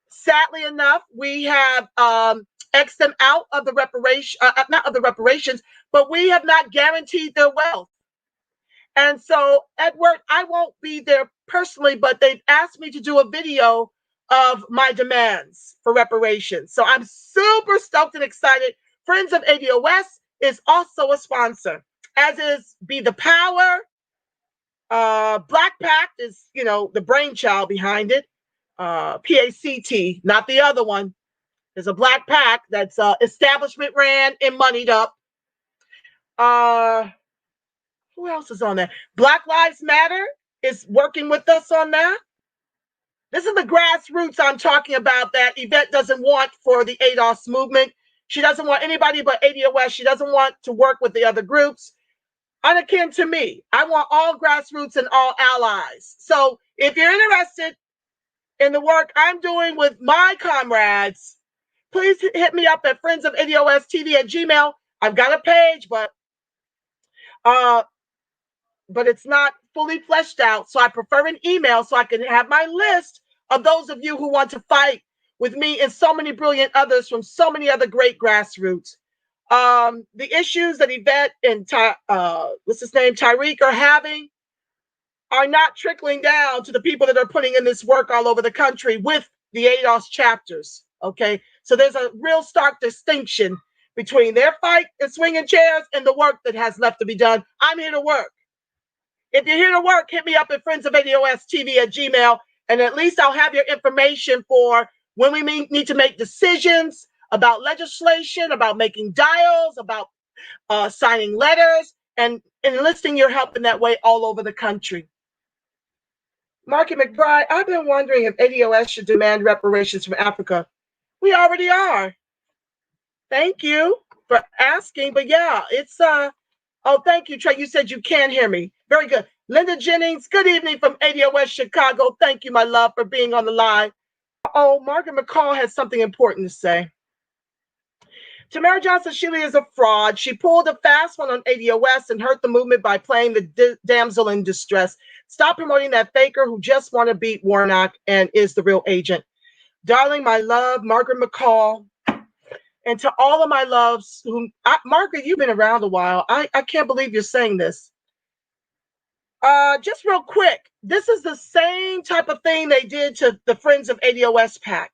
Sadly enough, we have X'd them out of the not of the reparations, but we have not guaranteed their wealth. And so, Edward, I won't be there personally, but they've asked me to do a video of my demands for reparations. So I'm super stoked and excited. Friends of ADOS is also a sponsor, as is Be the Power. Black Pact is, the brainchild behind it. PACT, not the other one. There's a Black Pact that's establishment ran and moneyed up. Who else is on there? Black Lives Matter is working with us on that. This is the grassroots I'm talking about that Yvette doesn't want for the ADOS movement. She doesn't want anybody but ADOS. She doesn't want to work with the other groups. Unakin to me. I want all grassroots and all allies. So if you're interested in the work I'm doing with my comrades, please hit me up at friendsofADOSTV@gmail. I've got a page, but it's not fully fleshed out. So I prefer an email so I can have my list of those of you who want to fight with me and so many brilliant others from so many other great grassroots. The issues that Yvette and Tyreek are having are not trickling down to the people that are putting in this work all over the country with the ADOS chapters. Okay, so there's a real stark distinction between their fight and swinging chairs and the work that has left to be done. I'm here to work. If you're here to work, hit me up at friendsofADOSTV@gmail, and at least I'll have your information for when we need to make decisions about legislation, about making dials, about signing letters, and enlisting your help in that way all over the country. Marky McBride, I've been wondering if ADOS should demand reparations from Africa. We already are. Thank you for asking, but yeah, it's oh, thank you, Trey. You said you can hear me. Very good. Linda Jennings, good evening from ADOS Chicago. Thank you, my love, for being on the live. Oh, Margaret McCall has something important to say. Tamara Johnson, Sheila is a fraud. She pulled a fast one on ADOS and hurt the movement by playing the damsel in distress. Stop promoting that faker who just want to beat Warnock and is the real agent. Darling, my love, Margaret McCall, And to all of my loves, Margaret, you've been around a while. I can't believe you're saying this. Just real quick, this is the same type of thing they did to the Friends of ADOS PAC.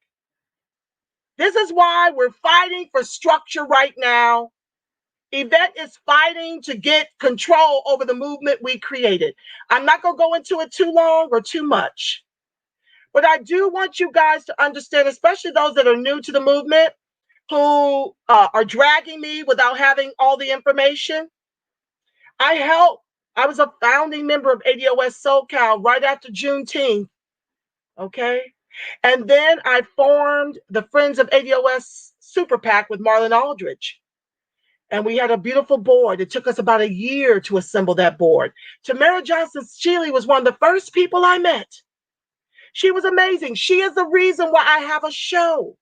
This is why we're fighting for structure right now. Yvette is fighting to get control over the movement we created. I'm not going to go into it too long or too much. But I do want you guys to understand, especially those that are new to the movement, who are dragging me without having all the information. I was a founding member of ADOS SoCal right after Juneteenth. Okay. And then I formed the Friends of ADOS Super PAC with Marlon Aldridge. And we had a beautiful board. It took us about a year to assemble that board. Tamara Johnson-Sheila was one of the first people I met. She was amazing. She is the reason why I have a show.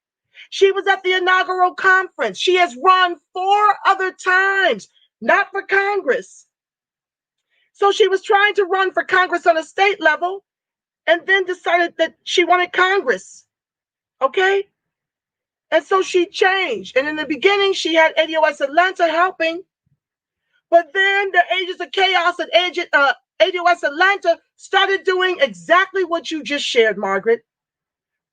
She was at the inaugural conference. She has run 4 other times, not for Congress. So she was trying to run for Congress on a state level and then decided that she wanted Congress. Okay? And so she changed. And in the beginning, she had ADOS Atlanta helping. But then the Agents of Chaos at ADOS Atlanta started doing exactly what you just shared, Margaret.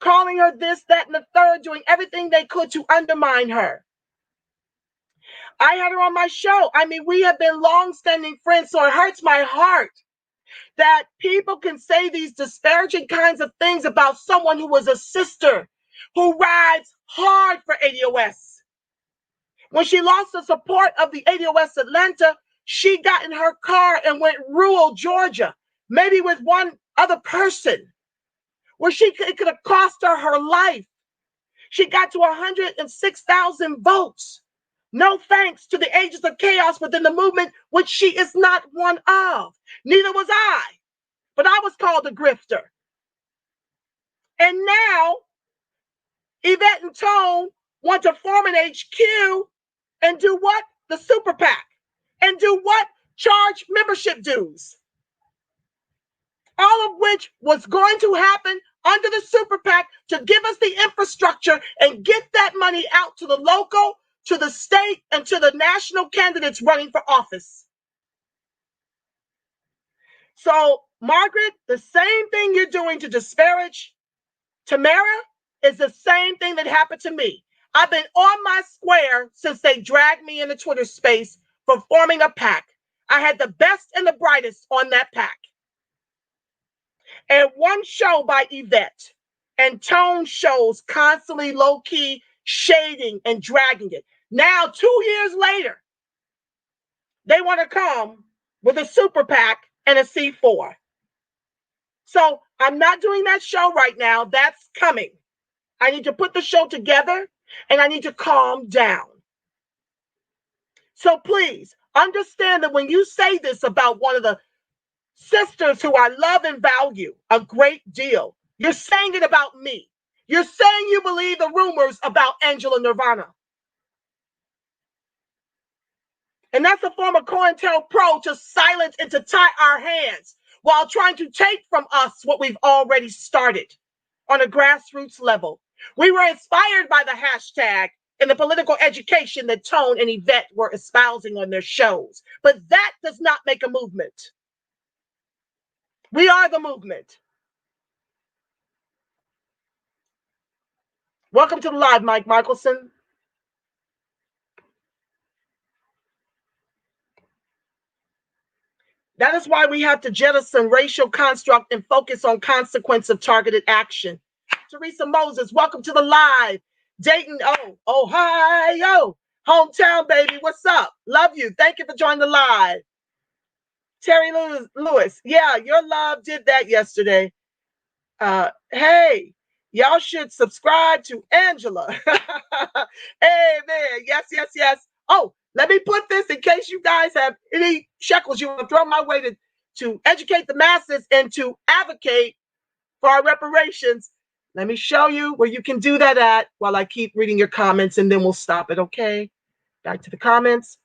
Calling her this, that, and the third, doing everything they could to undermine her. I had her on my show. I mean, we have been long-standing friends, so it hurts my heart that people can say these disparaging kinds of things about someone who was a sister, who rides hard for ADOS. When she lost the support of the ADOS Atlanta, she got in her car and went rural Georgia, maybe with one other person, where it could have cost her life. She got to 106,000 votes. No thanks to the Agents of Chaos within the movement, which she is not one of. Neither was I, but I was called a grifter. And now, Yvette and Tone want to form an HQ and do what? The Super PAC. And do what? Charge membership dues. All of which was going to happen under the Super PAC to give us the infrastructure and get that money out to the local, to the state, and to the national candidates running for office. So, Margaret, the same thing you're doing to disparage Tamara is the same thing that happened to me. I've been on my square since they dragged me in the Twitter space for forming a PAC. I had the best and the brightest on that PAC. And one show by Yvette and Tone shows constantly low-key shading and dragging it. Now, 2 years later, they want to come with a Super PAC and a C4. So I'm not doing that show right now. That's coming. I need to put the show together and I need to calm down. So please understand that when you say this about one of the sisters who I love and value a great deal, you're saying it about me. You're saying you believe the rumors about Angela Nirvana. And that's a form of COINTELPRO to silence and to tie our hands while trying to take from us what we've already started on a grassroots level. We were inspired by the hashtag and the political education that Tone and Yvette were espousing on their shows. But that does not make a movement. We are the movement. Welcome to the live, Mike Michelson. That is why we have to jettison racial construct and focus on consequence of targeted action. Teresa Moses, welcome to the live. Dayton, Ohio, hometown baby, what's up? Love you. Thank you for joining the live. Terry Lewis, yeah, your love did that yesterday. Hey, y'all should subscribe to Angela. Hey, man, yes. Oh, let me put this in case you guys have any shekels you want to throw my way to educate the masses and to advocate for our reparations. Let me show you where you can do that at while I keep reading your comments, and then we'll stop it, okay? Back to the comments.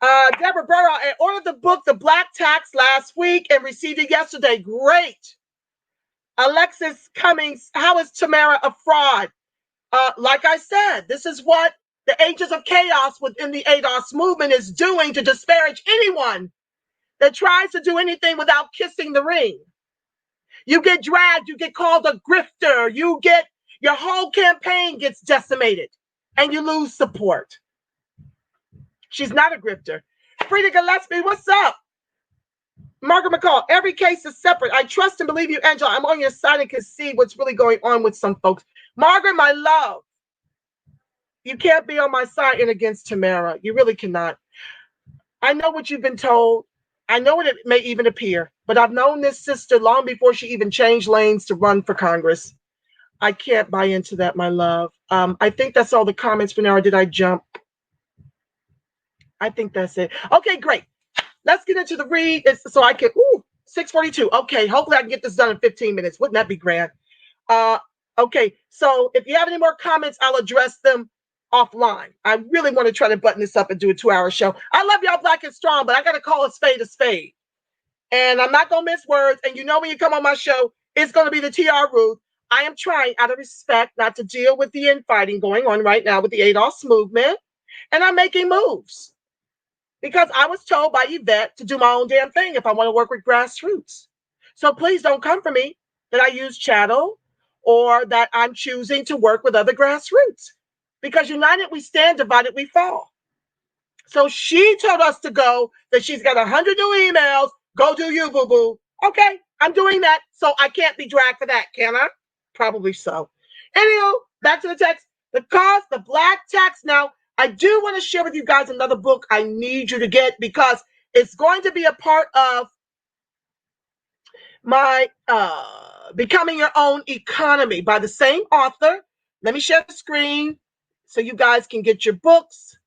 Deborah Burrow, I ordered the book, The Black Tax, last week and received it yesterday. Great. Alexis Cummings, how is Tamara a fraud? Like I said, this is what the agents of chaos within the ADOS movement is doing to disparage anyone that tries to do anything without kissing the ring. You get dragged, you get called a grifter, your whole campaign gets decimated, and you lose support. She's not a grifter. Frida Gillespie, what's up? Margaret McCall, every case is separate. I trust and believe you, Angela. I'm on your side and can see what's really going on with some folks. Margaret, my love, you can't be on my side and against Tamara. You really cannot. I know what you've been told. I know what it may even appear, but I've known this sister long before she even changed lanes to run for Congress. I can't buy into that, my love. I think that's all the comments for now. Or did I jump? I think that's it. Okay, great. Let's get into the read so I can, 6:42. Okay, hopefully I can get this done in 15 minutes. Wouldn't that be grand? Okay, so if you have any more comments, I'll address them offline. I really want to try to button this up and do a 2-hour show. I love y'all Black and Strong, but I got to call a spade a spade. And I'm not going to miss words. And you know when you come on my show, it's going to be the TR Ruth. I am trying out of respect not to deal with the infighting going on right now with the ADOS movement. And I'm making moves. Because I was told by Yvette to do my own damn thing if I want to work with grassroots. So please don't come for me that I use Chattel or that I'm choosing to work with other grassroots. Because united we stand, divided we fall. So she told us to go, that she's got 100 new emails. Go do you, boo-boo. Okay, I'm doing that. So I can't be dragged for that, can I? Probably so. Anyhow, back to the text. The black tax now. I do want to share with you guys another book I need you to get because it's going to be a part of my Becoming Your Own Economy by the same author. Let me share the screen so you guys can get your books.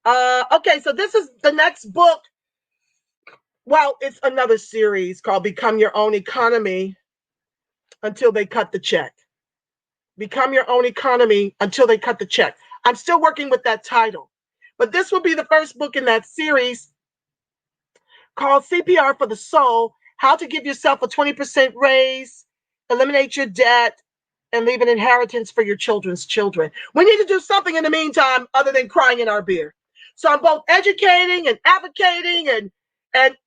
Okay, so this is the next book. Well, it's another series called Become Your Own Economy Until They Cut the Check. Become Your Own Economy Until They Cut the Check. I'm still working with that title. But this will be the first book in that series called CPR for the Soul, How to Give Yourself a 20% Raise, Eliminate Your Debt, and Leave an Inheritance for Your Children's Children. We need to do something in the meantime other than crying in our beer. So I'm both educating and advocating and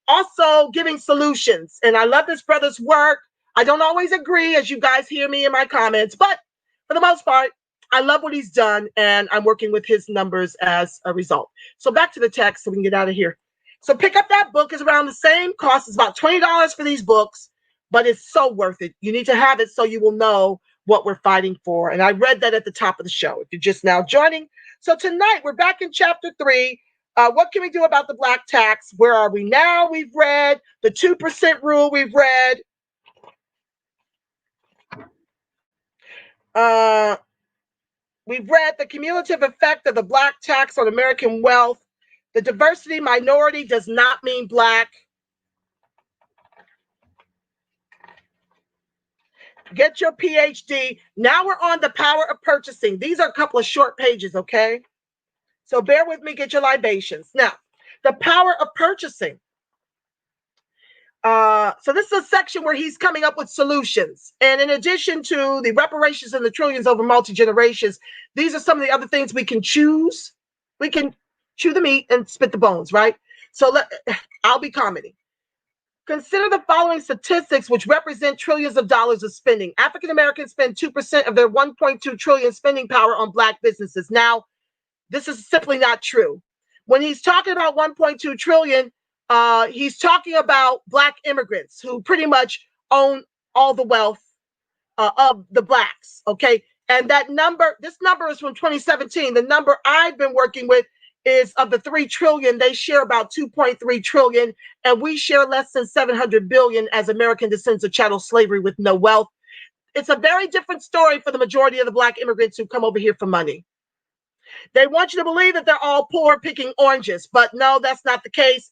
also giving solutions. And I love this brother's work. I don't always agree, as you guys hear me in my comments, but for the most part, I love what he's done, and I'm working with his numbers as a result. So back to the text so we can get out of here. So pick up that book. It's around the same cost. It's about $20 for these books, but it's so worth it. You need to have it so you will know what we're fighting for. And I read that at the top of the show, if you're just now joining. So tonight, we're back in chapter 3. What can we do about the black tax? Where are we now? We've read the 2% rule. We've read the cumulative effect of the black tax on American wealth. The diversity minority does not mean black. Get your PhD. Now we're on the power of purchasing. These are a couple of short pages, okay? So bear with me, get your libations. Now, the power of purchasing. So this is a section where he's coming up with solutions. And in addition to the reparations and the trillions over multi-generations, these are some of the other things we can choose. We can chew the meat and spit the bones, right? So I'll be commenting. Consider the following statistics which represent trillions of dollars of spending. African Americans spend 2% of their 1.2 trillion spending power on black businesses. Now, this is simply not true. When he's talking about 1.2 trillion, he's talking about black immigrants who pretty much own all the wealth of the blacks, okay? And this number is from 2017. The number I've been working with is of the 3 trillion, they share about 2.3 trillion, and we share less than 700 billion as American descendants of chattel slavery with no wealth. It's a very different story for the majority of the black immigrants who come over here for money. They want you to believe that they're all poor picking oranges, but no, that's not the case.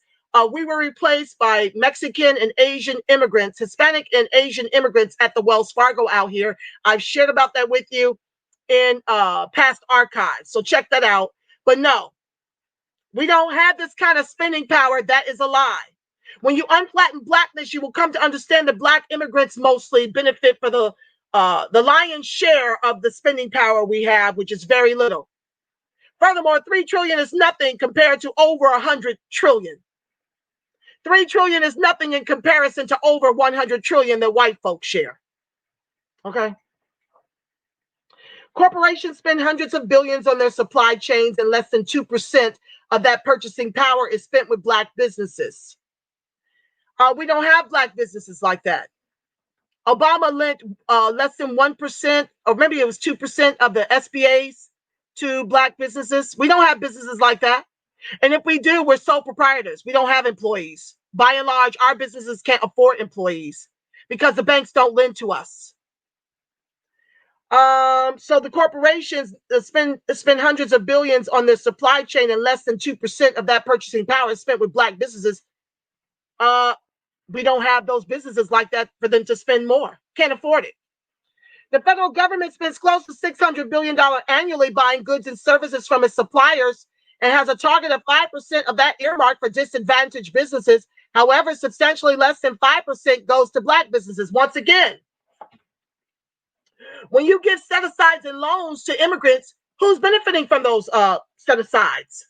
We were replaced by Mexican and Asian immigrants, Hispanic and Asian immigrants at the Wells Fargo out here. I've shared about that with you in past archives, so check that out. But no, We don't have this kind of spending power. That is a lie. When you unflatten blackness, you will come to understand that black immigrants mostly benefit for the lion's share of the spending power we have, which is very little. Furthermore, 3 trillion is nothing compared to over 100 trillion. 3 trillion is nothing in comparison to over 100 trillion that white folks share. Okay. Corporations spend hundreds of billions on their supply chains, and less than 2% of that purchasing power is spent with black businesses. We don't have black businesses like that. Obama lent less than 1%, or maybe it was 2% of the SBAs to black businesses. We don't have businesses like that. And if we do, we're sole proprietors. We don't have employees. By and large, our businesses can't afford employees because the banks don't lend to us. So the corporations spend hundreds of billions on their supply chain, and less than 2% of that purchasing power is spent with black businesses. We don't have those businesses like that for them to spend more. Can't afford it. The federal government spends close to $600 billion annually buying goods and services from its suppliers, and has a target of 5% of that earmarked for disadvantaged businesses. However, substantially less than 5% goes to black businesses. Once again, when you give set-asides and loans to immigrants, who's benefiting from those set-asides?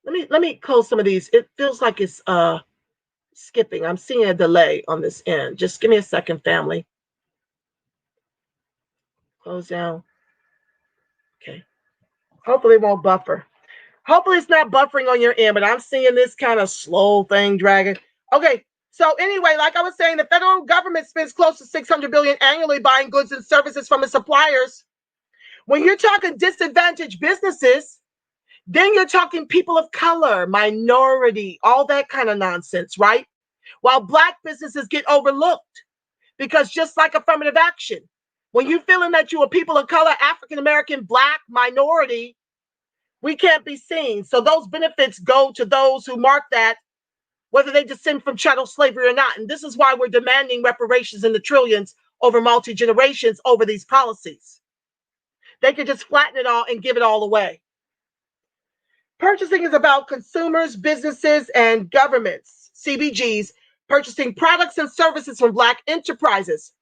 Let me close some of these. It feels like it's skipping. I'm seeing a delay on this end. Just give me a second, family. Close down. Okay. Hopefully it won't buffer. Hopefully it's not buffering on your end, but I'm seeing this kind of slow thing dragging. Okay. So anyway, like I was saying, the federal government spends close to $600 billion annually buying goods and services from its suppliers. When you're talking disadvantaged businesses, then you're talking people of color, minority, all that kind of nonsense, right? While black businesses get overlooked, because just like affirmative action, when you're feeling that you're a people of color, African American, black, minority, we can't be seen. So those benefits go to those who mark that, whether they descend from chattel slavery or not. And this is why we're demanding reparations in the trillions over multi-generations over these policies. They can just flatten it all and give it all away. Purchasing is about consumers, businesses, and governments, CBGs, purchasing products and services from black enterprises.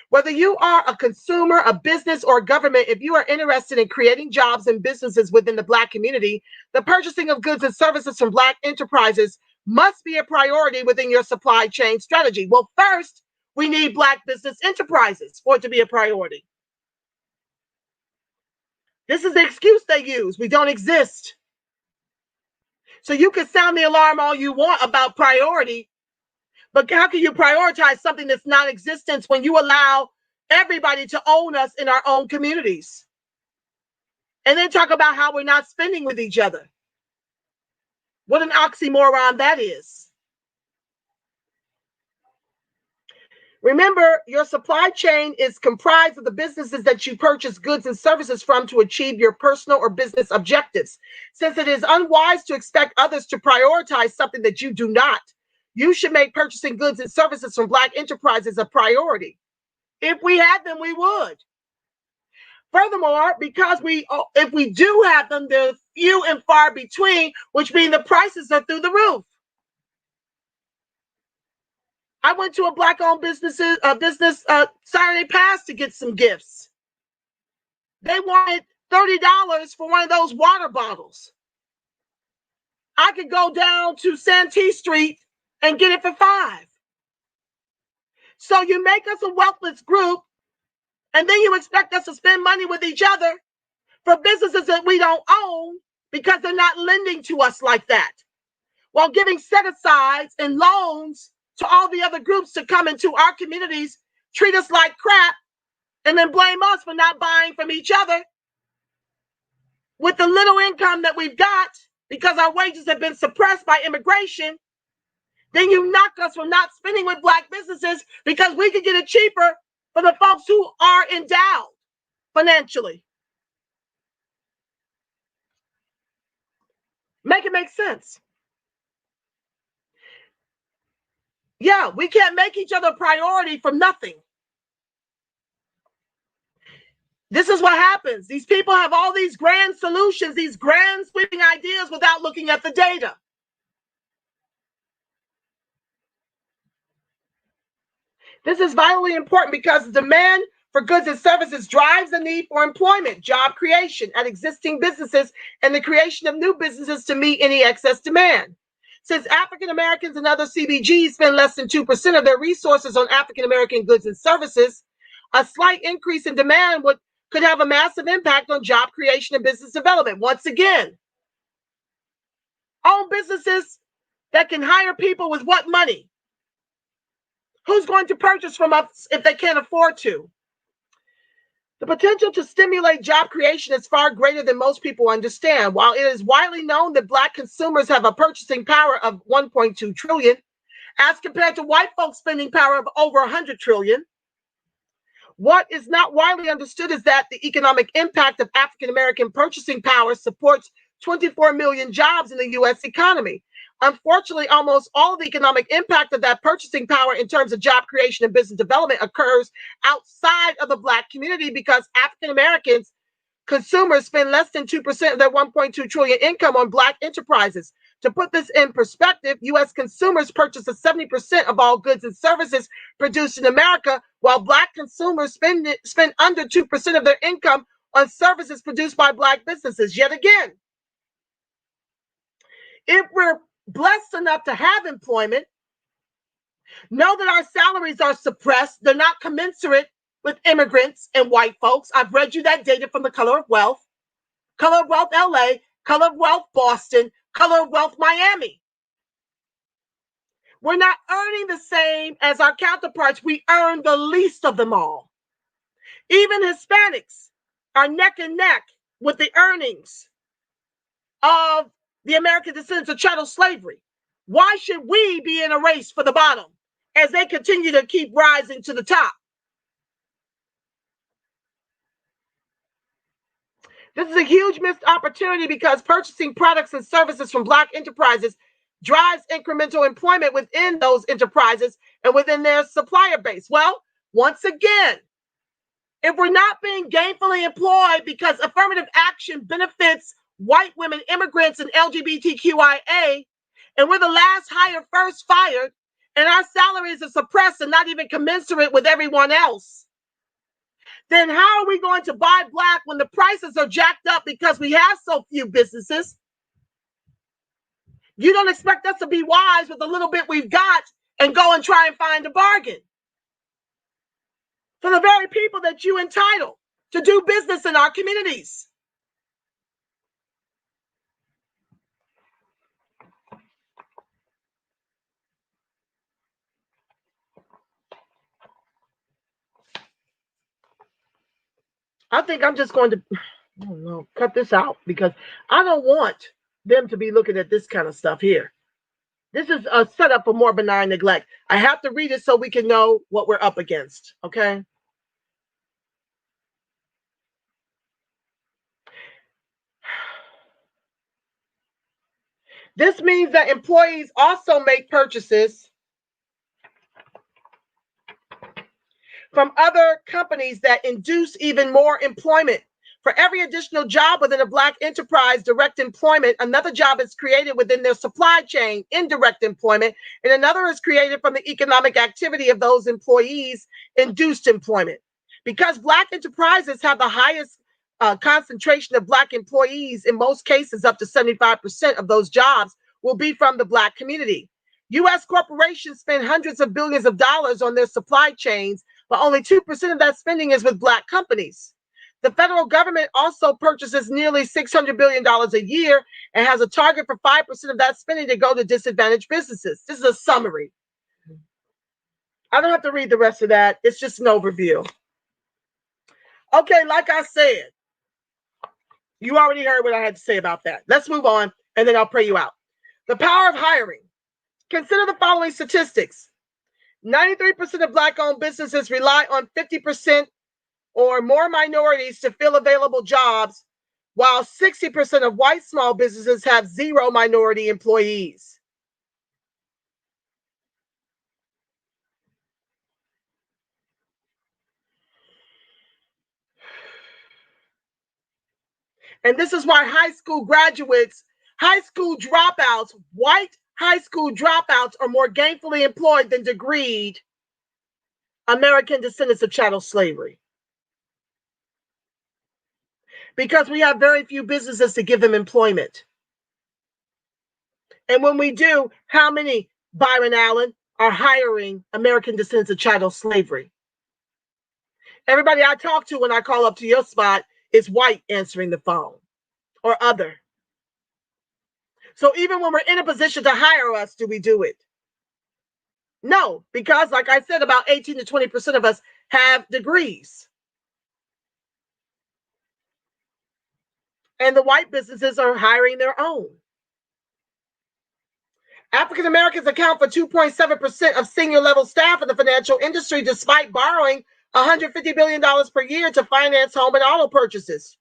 Whether you are a consumer, a business, or a government, if you are interested in creating jobs and businesses within the black community, the purchasing of goods and services from black enterprises must be a priority within your supply chain strategy. Well, first, we need black business enterprises for it to be a priority. This is the excuse they use. We don't exist. So you can sound the alarm all you want about priority, but how can you prioritize something that's non-existent when you allow everybody to own us in our own communities? And then talk about how we're not spending with each other. What an oxymoron that is. Remember, your supply chain is comprised of the businesses that you purchase goods and services from to achieve your personal or business objectives. Since it is unwise to expect others to prioritize something that you do not, you should make purchasing goods and services from black enterprises a priority. If we had them, we would. Furthermore, because if we do have them, they're few and far between, which means the prices are through the roof. I went to a black-owned business Saturday Pass to get some gifts. They wanted $30 for one of those water bottles. I could go down to Santee Street and get it for $5. So you make us a wealthless group, and then you expect us to spend money with each other for businesses that we don't own because they're not lending to us like that, while giving set-asides and loans to all the other groups to come into our communities, treat us like crap, and then blame us for not buying from each other with the little income that we've got because our wages have been suppressed by immigration. Then you knock us from not spending with black businesses because we can get it cheaper for the folks who are endowed financially. Make it make sense. Yeah, we can't make each other a priority from nothing. This is what happens. These people have all these grand solutions, these grand sweeping ideas without looking at the data. This is vitally important because the demand for goods and services drives the need for employment, job creation at existing businesses, and the creation of new businesses to meet any excess demand. Since African Americans and other CBGs spend less than 2% of their resources on African American goods and services, a slight increase in demand could have a massive impact on job creation and business development. Once again, own businesses that can hire people with what money? Who's going to purchase from us if they can't afford to? The potential to stimulate job creation is far greater than most people understand. While it is widely known that Black consumers have a purchasing power of 1.2 trillion, as compared to white folks' spending power of over 100 trillion, what is not widely understood is that the economic impact of African American purchasing power supports 24 million jobs in the U.S. economy. Unfortunately, almost all of the economic impact of that purchasing power in terms of job creation and business development occurs outside of the Black community because African Americans consumers spend less than 2% of their 1.2 trillion income on Black enterprises. To put this in perspective, U.S. consumers purchase 70% of all goods and services produced in America, while Black consumers spend under 2% of their income on services produced by Black businesses. Yet again, if we're blessed enough to have employment, know that our salaries are suppressed. They're not commensurate with immigrants and white folks. I've read you that data from the Color of Wealth LA, Color of Wealth Boston, Color of Wealth Miami. We're not earning the same as our counterparts. We earn the least of them all. Even Hispanics are neck and neck with the earnings of the American descendants of chattel slavery. Why should we be in a race for the bottom as they continue to keep rising to the top? This is a huge missed opportunity because purchasing products and services from Black enterprises drives incremental employment within those enterprises and within their supplier base. Well, once again, if we're not being gainfully employed because affirmative action benefits white women, immigrants, and LGBTQIA, and we're the last hired, first fired, and our salaries are suppressed and not even commensurate with everyone else, then how are we going to buy Black when the prices are jacked up because we have so few businesses? You don't expect us to be wise with the little bit we've got and go and try and find a bargain for the very people that you entitle to do business in our communities. I think I'm just going to, I don't know, cut this out because I don't want them to be looking at this kind of stuff here. This is a setup for more benign neglect. I have to read it so we can know what we're up against, okay? This means that employees also make purchases from other companies that induce even more employment. For every additional job within a Black enterprise, direct employment, another job is created within their supply chain, indirect employment, and another is created from the economic activity of those employees, induced employment. Because Black enterprises have the highest concentration of Black employees, in most cases, up to 75% of those jobs will be from the Black community. U.S. corporations spend hundreds of billions of dollars on their supply chains, but only 2% of that spending is with Black companies. The federal government also purchases nearly $600 billion a year and has a target for 5% of that spending to go to disadvantaged businesses. This is a summary. I don't have to read the rest of that. It's just an overview. Okay, like I said, you already heard what I had to say about that. Let's move on, and then I'll pray you out. The power of hiring. Consider the following statistics. 93% of Black-owned businesses rely on 50% or more minorities to fill available jobs, while 60% of white small businesses have 0 minority employees. And this is why high school graduates, high school dropouts, white high school dropouts are more gainfully employed than degreed American descendants of chattel slavery. Because we have very few businesses to give them employment. And when we do, how many, Byron Allen, are hiring American descendants of chattel slavery? Everybody I talk to when I call up to your spot is white answering the phone or other. So even when we're in a position to hire us, do we do it? No, because like I said, about 18 to 20% of us have degrees. And the white businesses are hiring their own. African Americans account for 2.7% of senior level staff in the financial industry, despite borrowing $150 billion per year to finance home and auto purchases.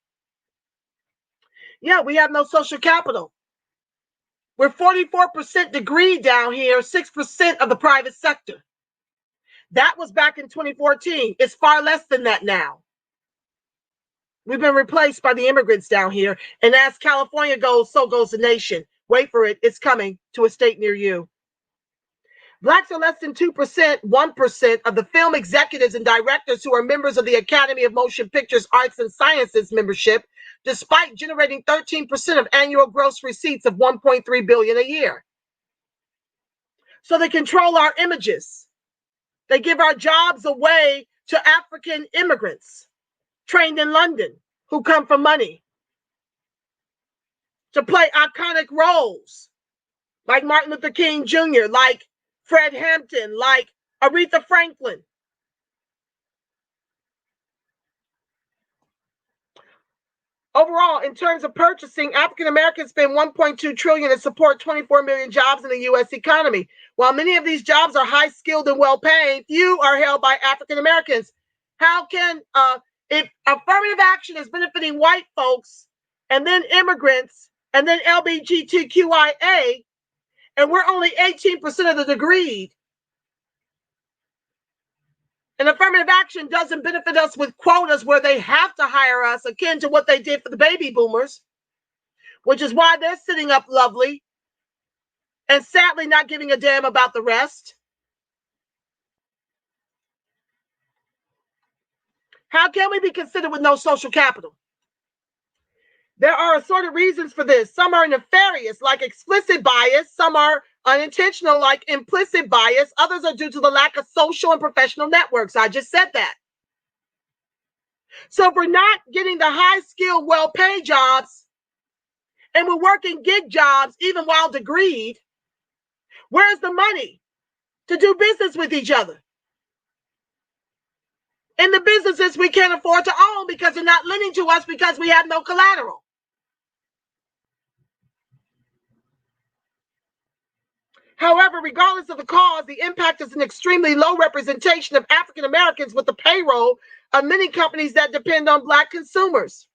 Yeah, we have no social capital. We're 44% degree down here, 6% of the private sector. That was back in 2014. It's far less than that now. We've been replaced by the immigrants down here. And as California goes, so goes the nation. Wait for it. It's coming to a state near you. Blacks are less than 2%, 1% of the film executives and directors who are members of the Academy of Motion Pictures Arts and Sciences membership, despite generating 13% of annual gross receipts of $1.3 billion a year. So they control our images. They give our jobs away to African immigrants trained in London who come for money to play iconic roles like Martin Luther King Jr., like Fred Hampton, like Aretha Franklin. Overall, in terms of purchasing, African Americans spend $1.2 trillion to support 24 million jobs in the U.S. economy. While many of these jobs are high skilled and well paid, few are held by African Americans. How can, if affirmative action is benefiting white folks and then immigrants and then LGBTQIA, and we're only 18% of the degreed, and affirmative action doesn't benefit us with quotas where they have to hire us, akin to what they did for the baby boomers, which is why they're sitting up lovely and sadly not giving a damn about the rest. How can we be considered with no social capital? There are assorted reasons for this. Some are nefarious, like explicit bias. Some are unintentional, like implicit bias. Others are due to the lack of social and professional networks. I just said that. So if we're not getting the high-skilled, well-paid jobs, and we're working gig jobs even while degreed, where's the money to do business with each other? And the businesses we can't afford to own because they're not lending to us because we have no collateral. However, regardless of the cause, the impact is an extremely low representation of African Americans with the payroll of many companies that depend on Black consumers.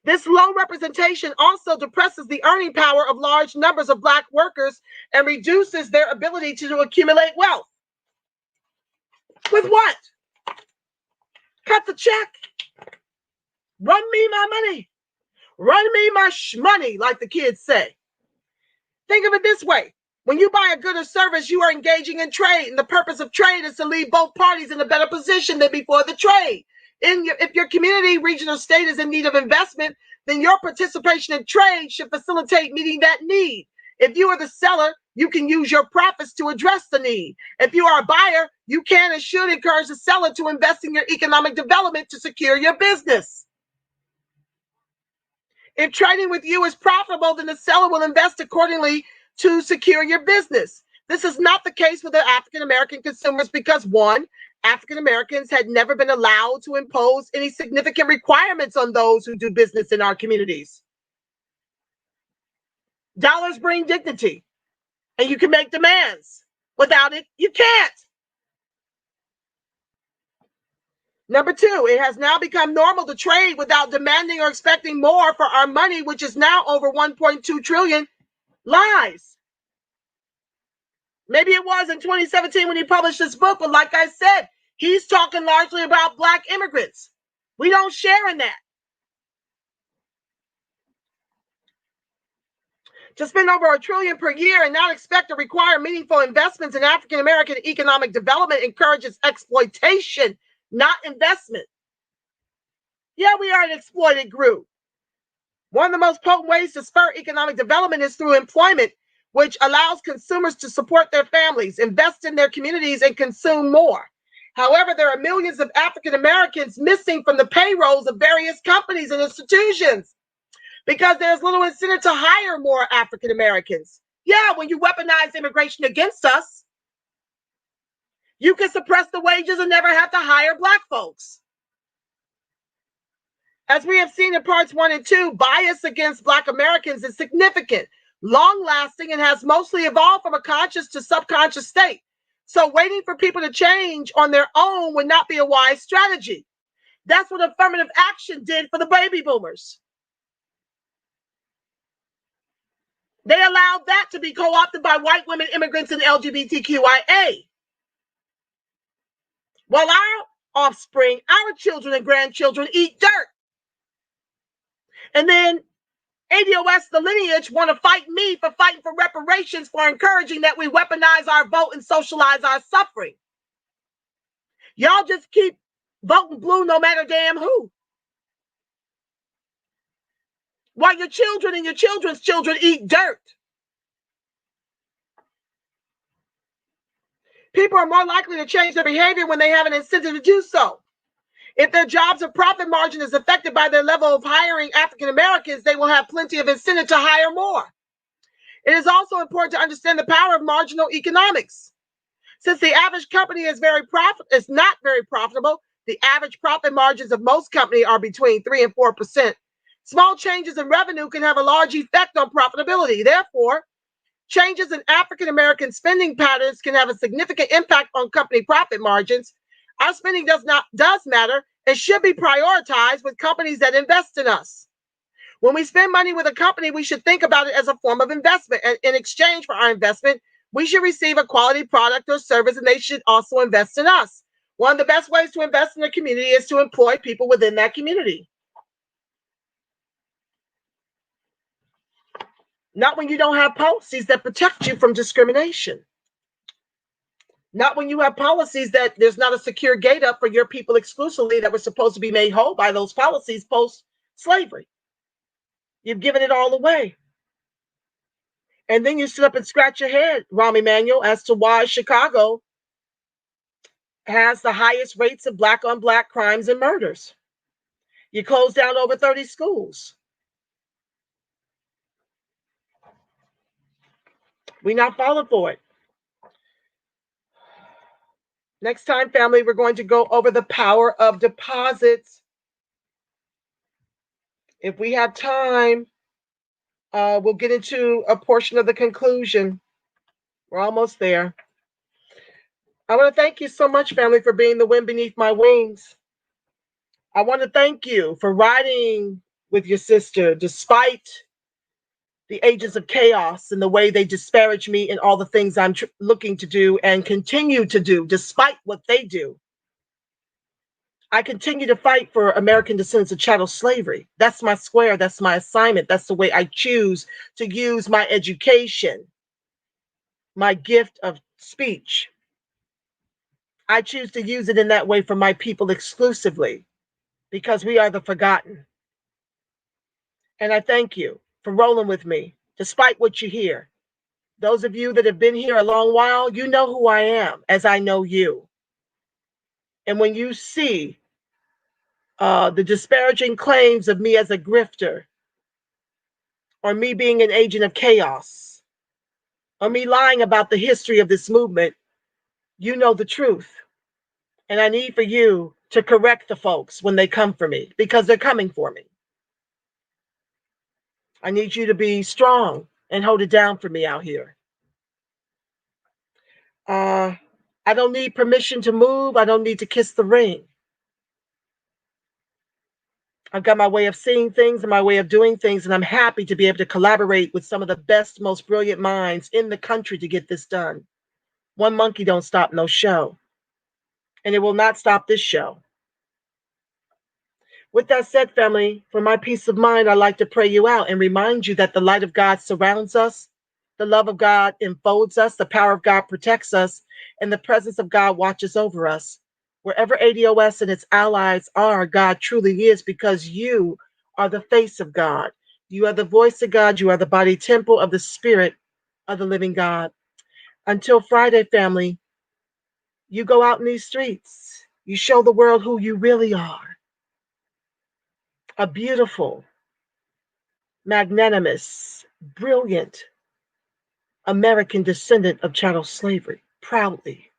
This low representation also depresses the earning power of large numbers of Black workers and reduces their ability to accumulate wealth. With what? Cut the check. Run me my money. Run me my money, like the kids say. Think of it this way. When you buy a good or service, you are engaging in trade. And the purpose of trade is to leave both parties in a better position than before the trade. If your community, region, or state is in need of investment, then your participation in trade should facilitate meeting that need. If you are the seller, you can use your profits to address the need. If you are a buyer, you can and should encourage the seller to invest in your economic development to secure your business. If trading with you is profitable, then the seller will invest accordingly to secure your business. This is not the case with the African American consumers because, one, African Americans had never been allowed to impose any significant requirements on those who do business in our communities. Dollars bring dignity, and you can make demands. Without it, you can't. Number two, it has now become normal to trade without demanding or expecting more for our money, which is now over 1.2 trillion. Lies. Maybe it was in 2017 when he published this book, but like I said, he's talking largely about Black immigrants. We don't share in that. to spend over $1 trillion per year and not expect to require meaningful investments in African American economic development encourages exploitation, not investment. Yeah, we are an exploited group. One of the most potent ways to spur economic development is through employment, which allows consumers to support their families, invest in their communities, and consume more. However, there are millions of African Americans missing from the payrolls of various companies and institutions because there's little incentive to hire more African Americans. Yeah, when you weaponize immigration against us, you can suppress the wages and never have to hire Black folks. As we have seen in parts 1 and 2, bias against Black Americans is significant, long-lasting, and has mostly evolved from a conscious to subconscious state. So waiting for people to change on their own would not be a wise strategy. That's what affirmative action did for the baby boomers. They allowed that to be co-opted by white women, immigrants, and LGBTQIA. While our offspring, our children and grandchildren eat dirt. And then ADOS, the lineage, want to fight me for fighting for reparations, for encouraging that we weaponize our vote and socialize our suffering. Y'all just keep voting blue no matter damn who. While your children and your children's children eat dirt. People are more likely to change their behavior when they have an incentive to do so. If their jobs or profit margin is affected by their level of hiring African Americans, they will have plenty of incentive to hire more. It is also important to understand the power of marginal economics. Since the average company is not very profitable, the average profit margins of most companies are between 3 and 4%. Small changes in revenue can have a large effect on profitability. Therefore, changes in African American spending patterns can have a significant impact on company profit margins. Our spending does matter and should be prioritized with companies that invest in us. When we spend money with a company, we should think about it as a form of investment. And in exchange for our investment, we should receive a quality product or service, and they should also invest in us. One of the best ways to invest in a community is to employ people within that community. Not when you don't have policies that protect you from discrimination. Not when you have policies that there's not a secure gate up for your people exclusively that were supposed to be made whole by those policies post-slavery. You've given it all away. And then you sit up and scratch your head, Rahm Emanuel, as to why Chicago has the highest rates of Black-on-Black crimes and murders. You closed down over 30 schools. We're not falling for it. Next time, family, we're going to go over the power of deposits. If we have time, we'll get into a portion of the conclusion. We're almost there. I want to thank you so much, family, for being the wind beneath my wings. I want to thank you for riding with your sister despite the ages of chaos and the way they disparage me in all the things I'm looking to do and continue to do despite what they do. I continue to fight for American descendants of chattel slavery. That's my square. That's my assignment. That's the way I choose to use my education, my gift of speech. I choose to use it in that way for my people exclusively because we are the forgotten. And I thank you for rolling with me, despite what you hear. Those of you that have been here a long while, you know who I am, as I know you. And when you see the disparaging claims of me as a grifter, or me being an agent of chaos, or me lying about the history of this movement, you know the truth. And I need for you to correct the folks when they come for me, because they're coming for me. I need you to be strong and hold it down for me out here. I don't need permission to move. I don't need to kiss the ring. I've got my way of seeing things and my way of doing things, and I'm happy to be able to collaborate with some of the best, most brilliant minds in the country to get this done. One monkey don't stop no show. And it will not stop this show. With that said, family, for my peace of mind, I'd like to pray you out and remind you that the light of God surrounds us, the love of God enfolds us, the power of God protects us, and the presence of God watches over us. Wherever ADOS and its allies are, God truly is, because you are the face of God. You are the voice of God. You are the body temple of the Spirit of the living God. Until Friday, family, you go out in these streets. You show the world who you really are. A beautiful, magnanimous, brilliant American descendant of chattel slavery, proudly.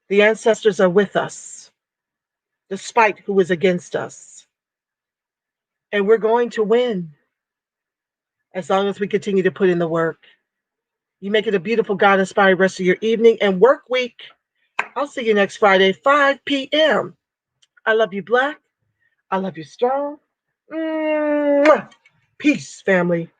The ancestors are with us, despite who is against us. And we're going to win as long as we continue to put in the work. You make it a beautiful, God-inspired rest of your evening and work week. I'll see you next Friday, 5 p.m. I love you, Black. I love you, Strong. Mwah. Peace, family.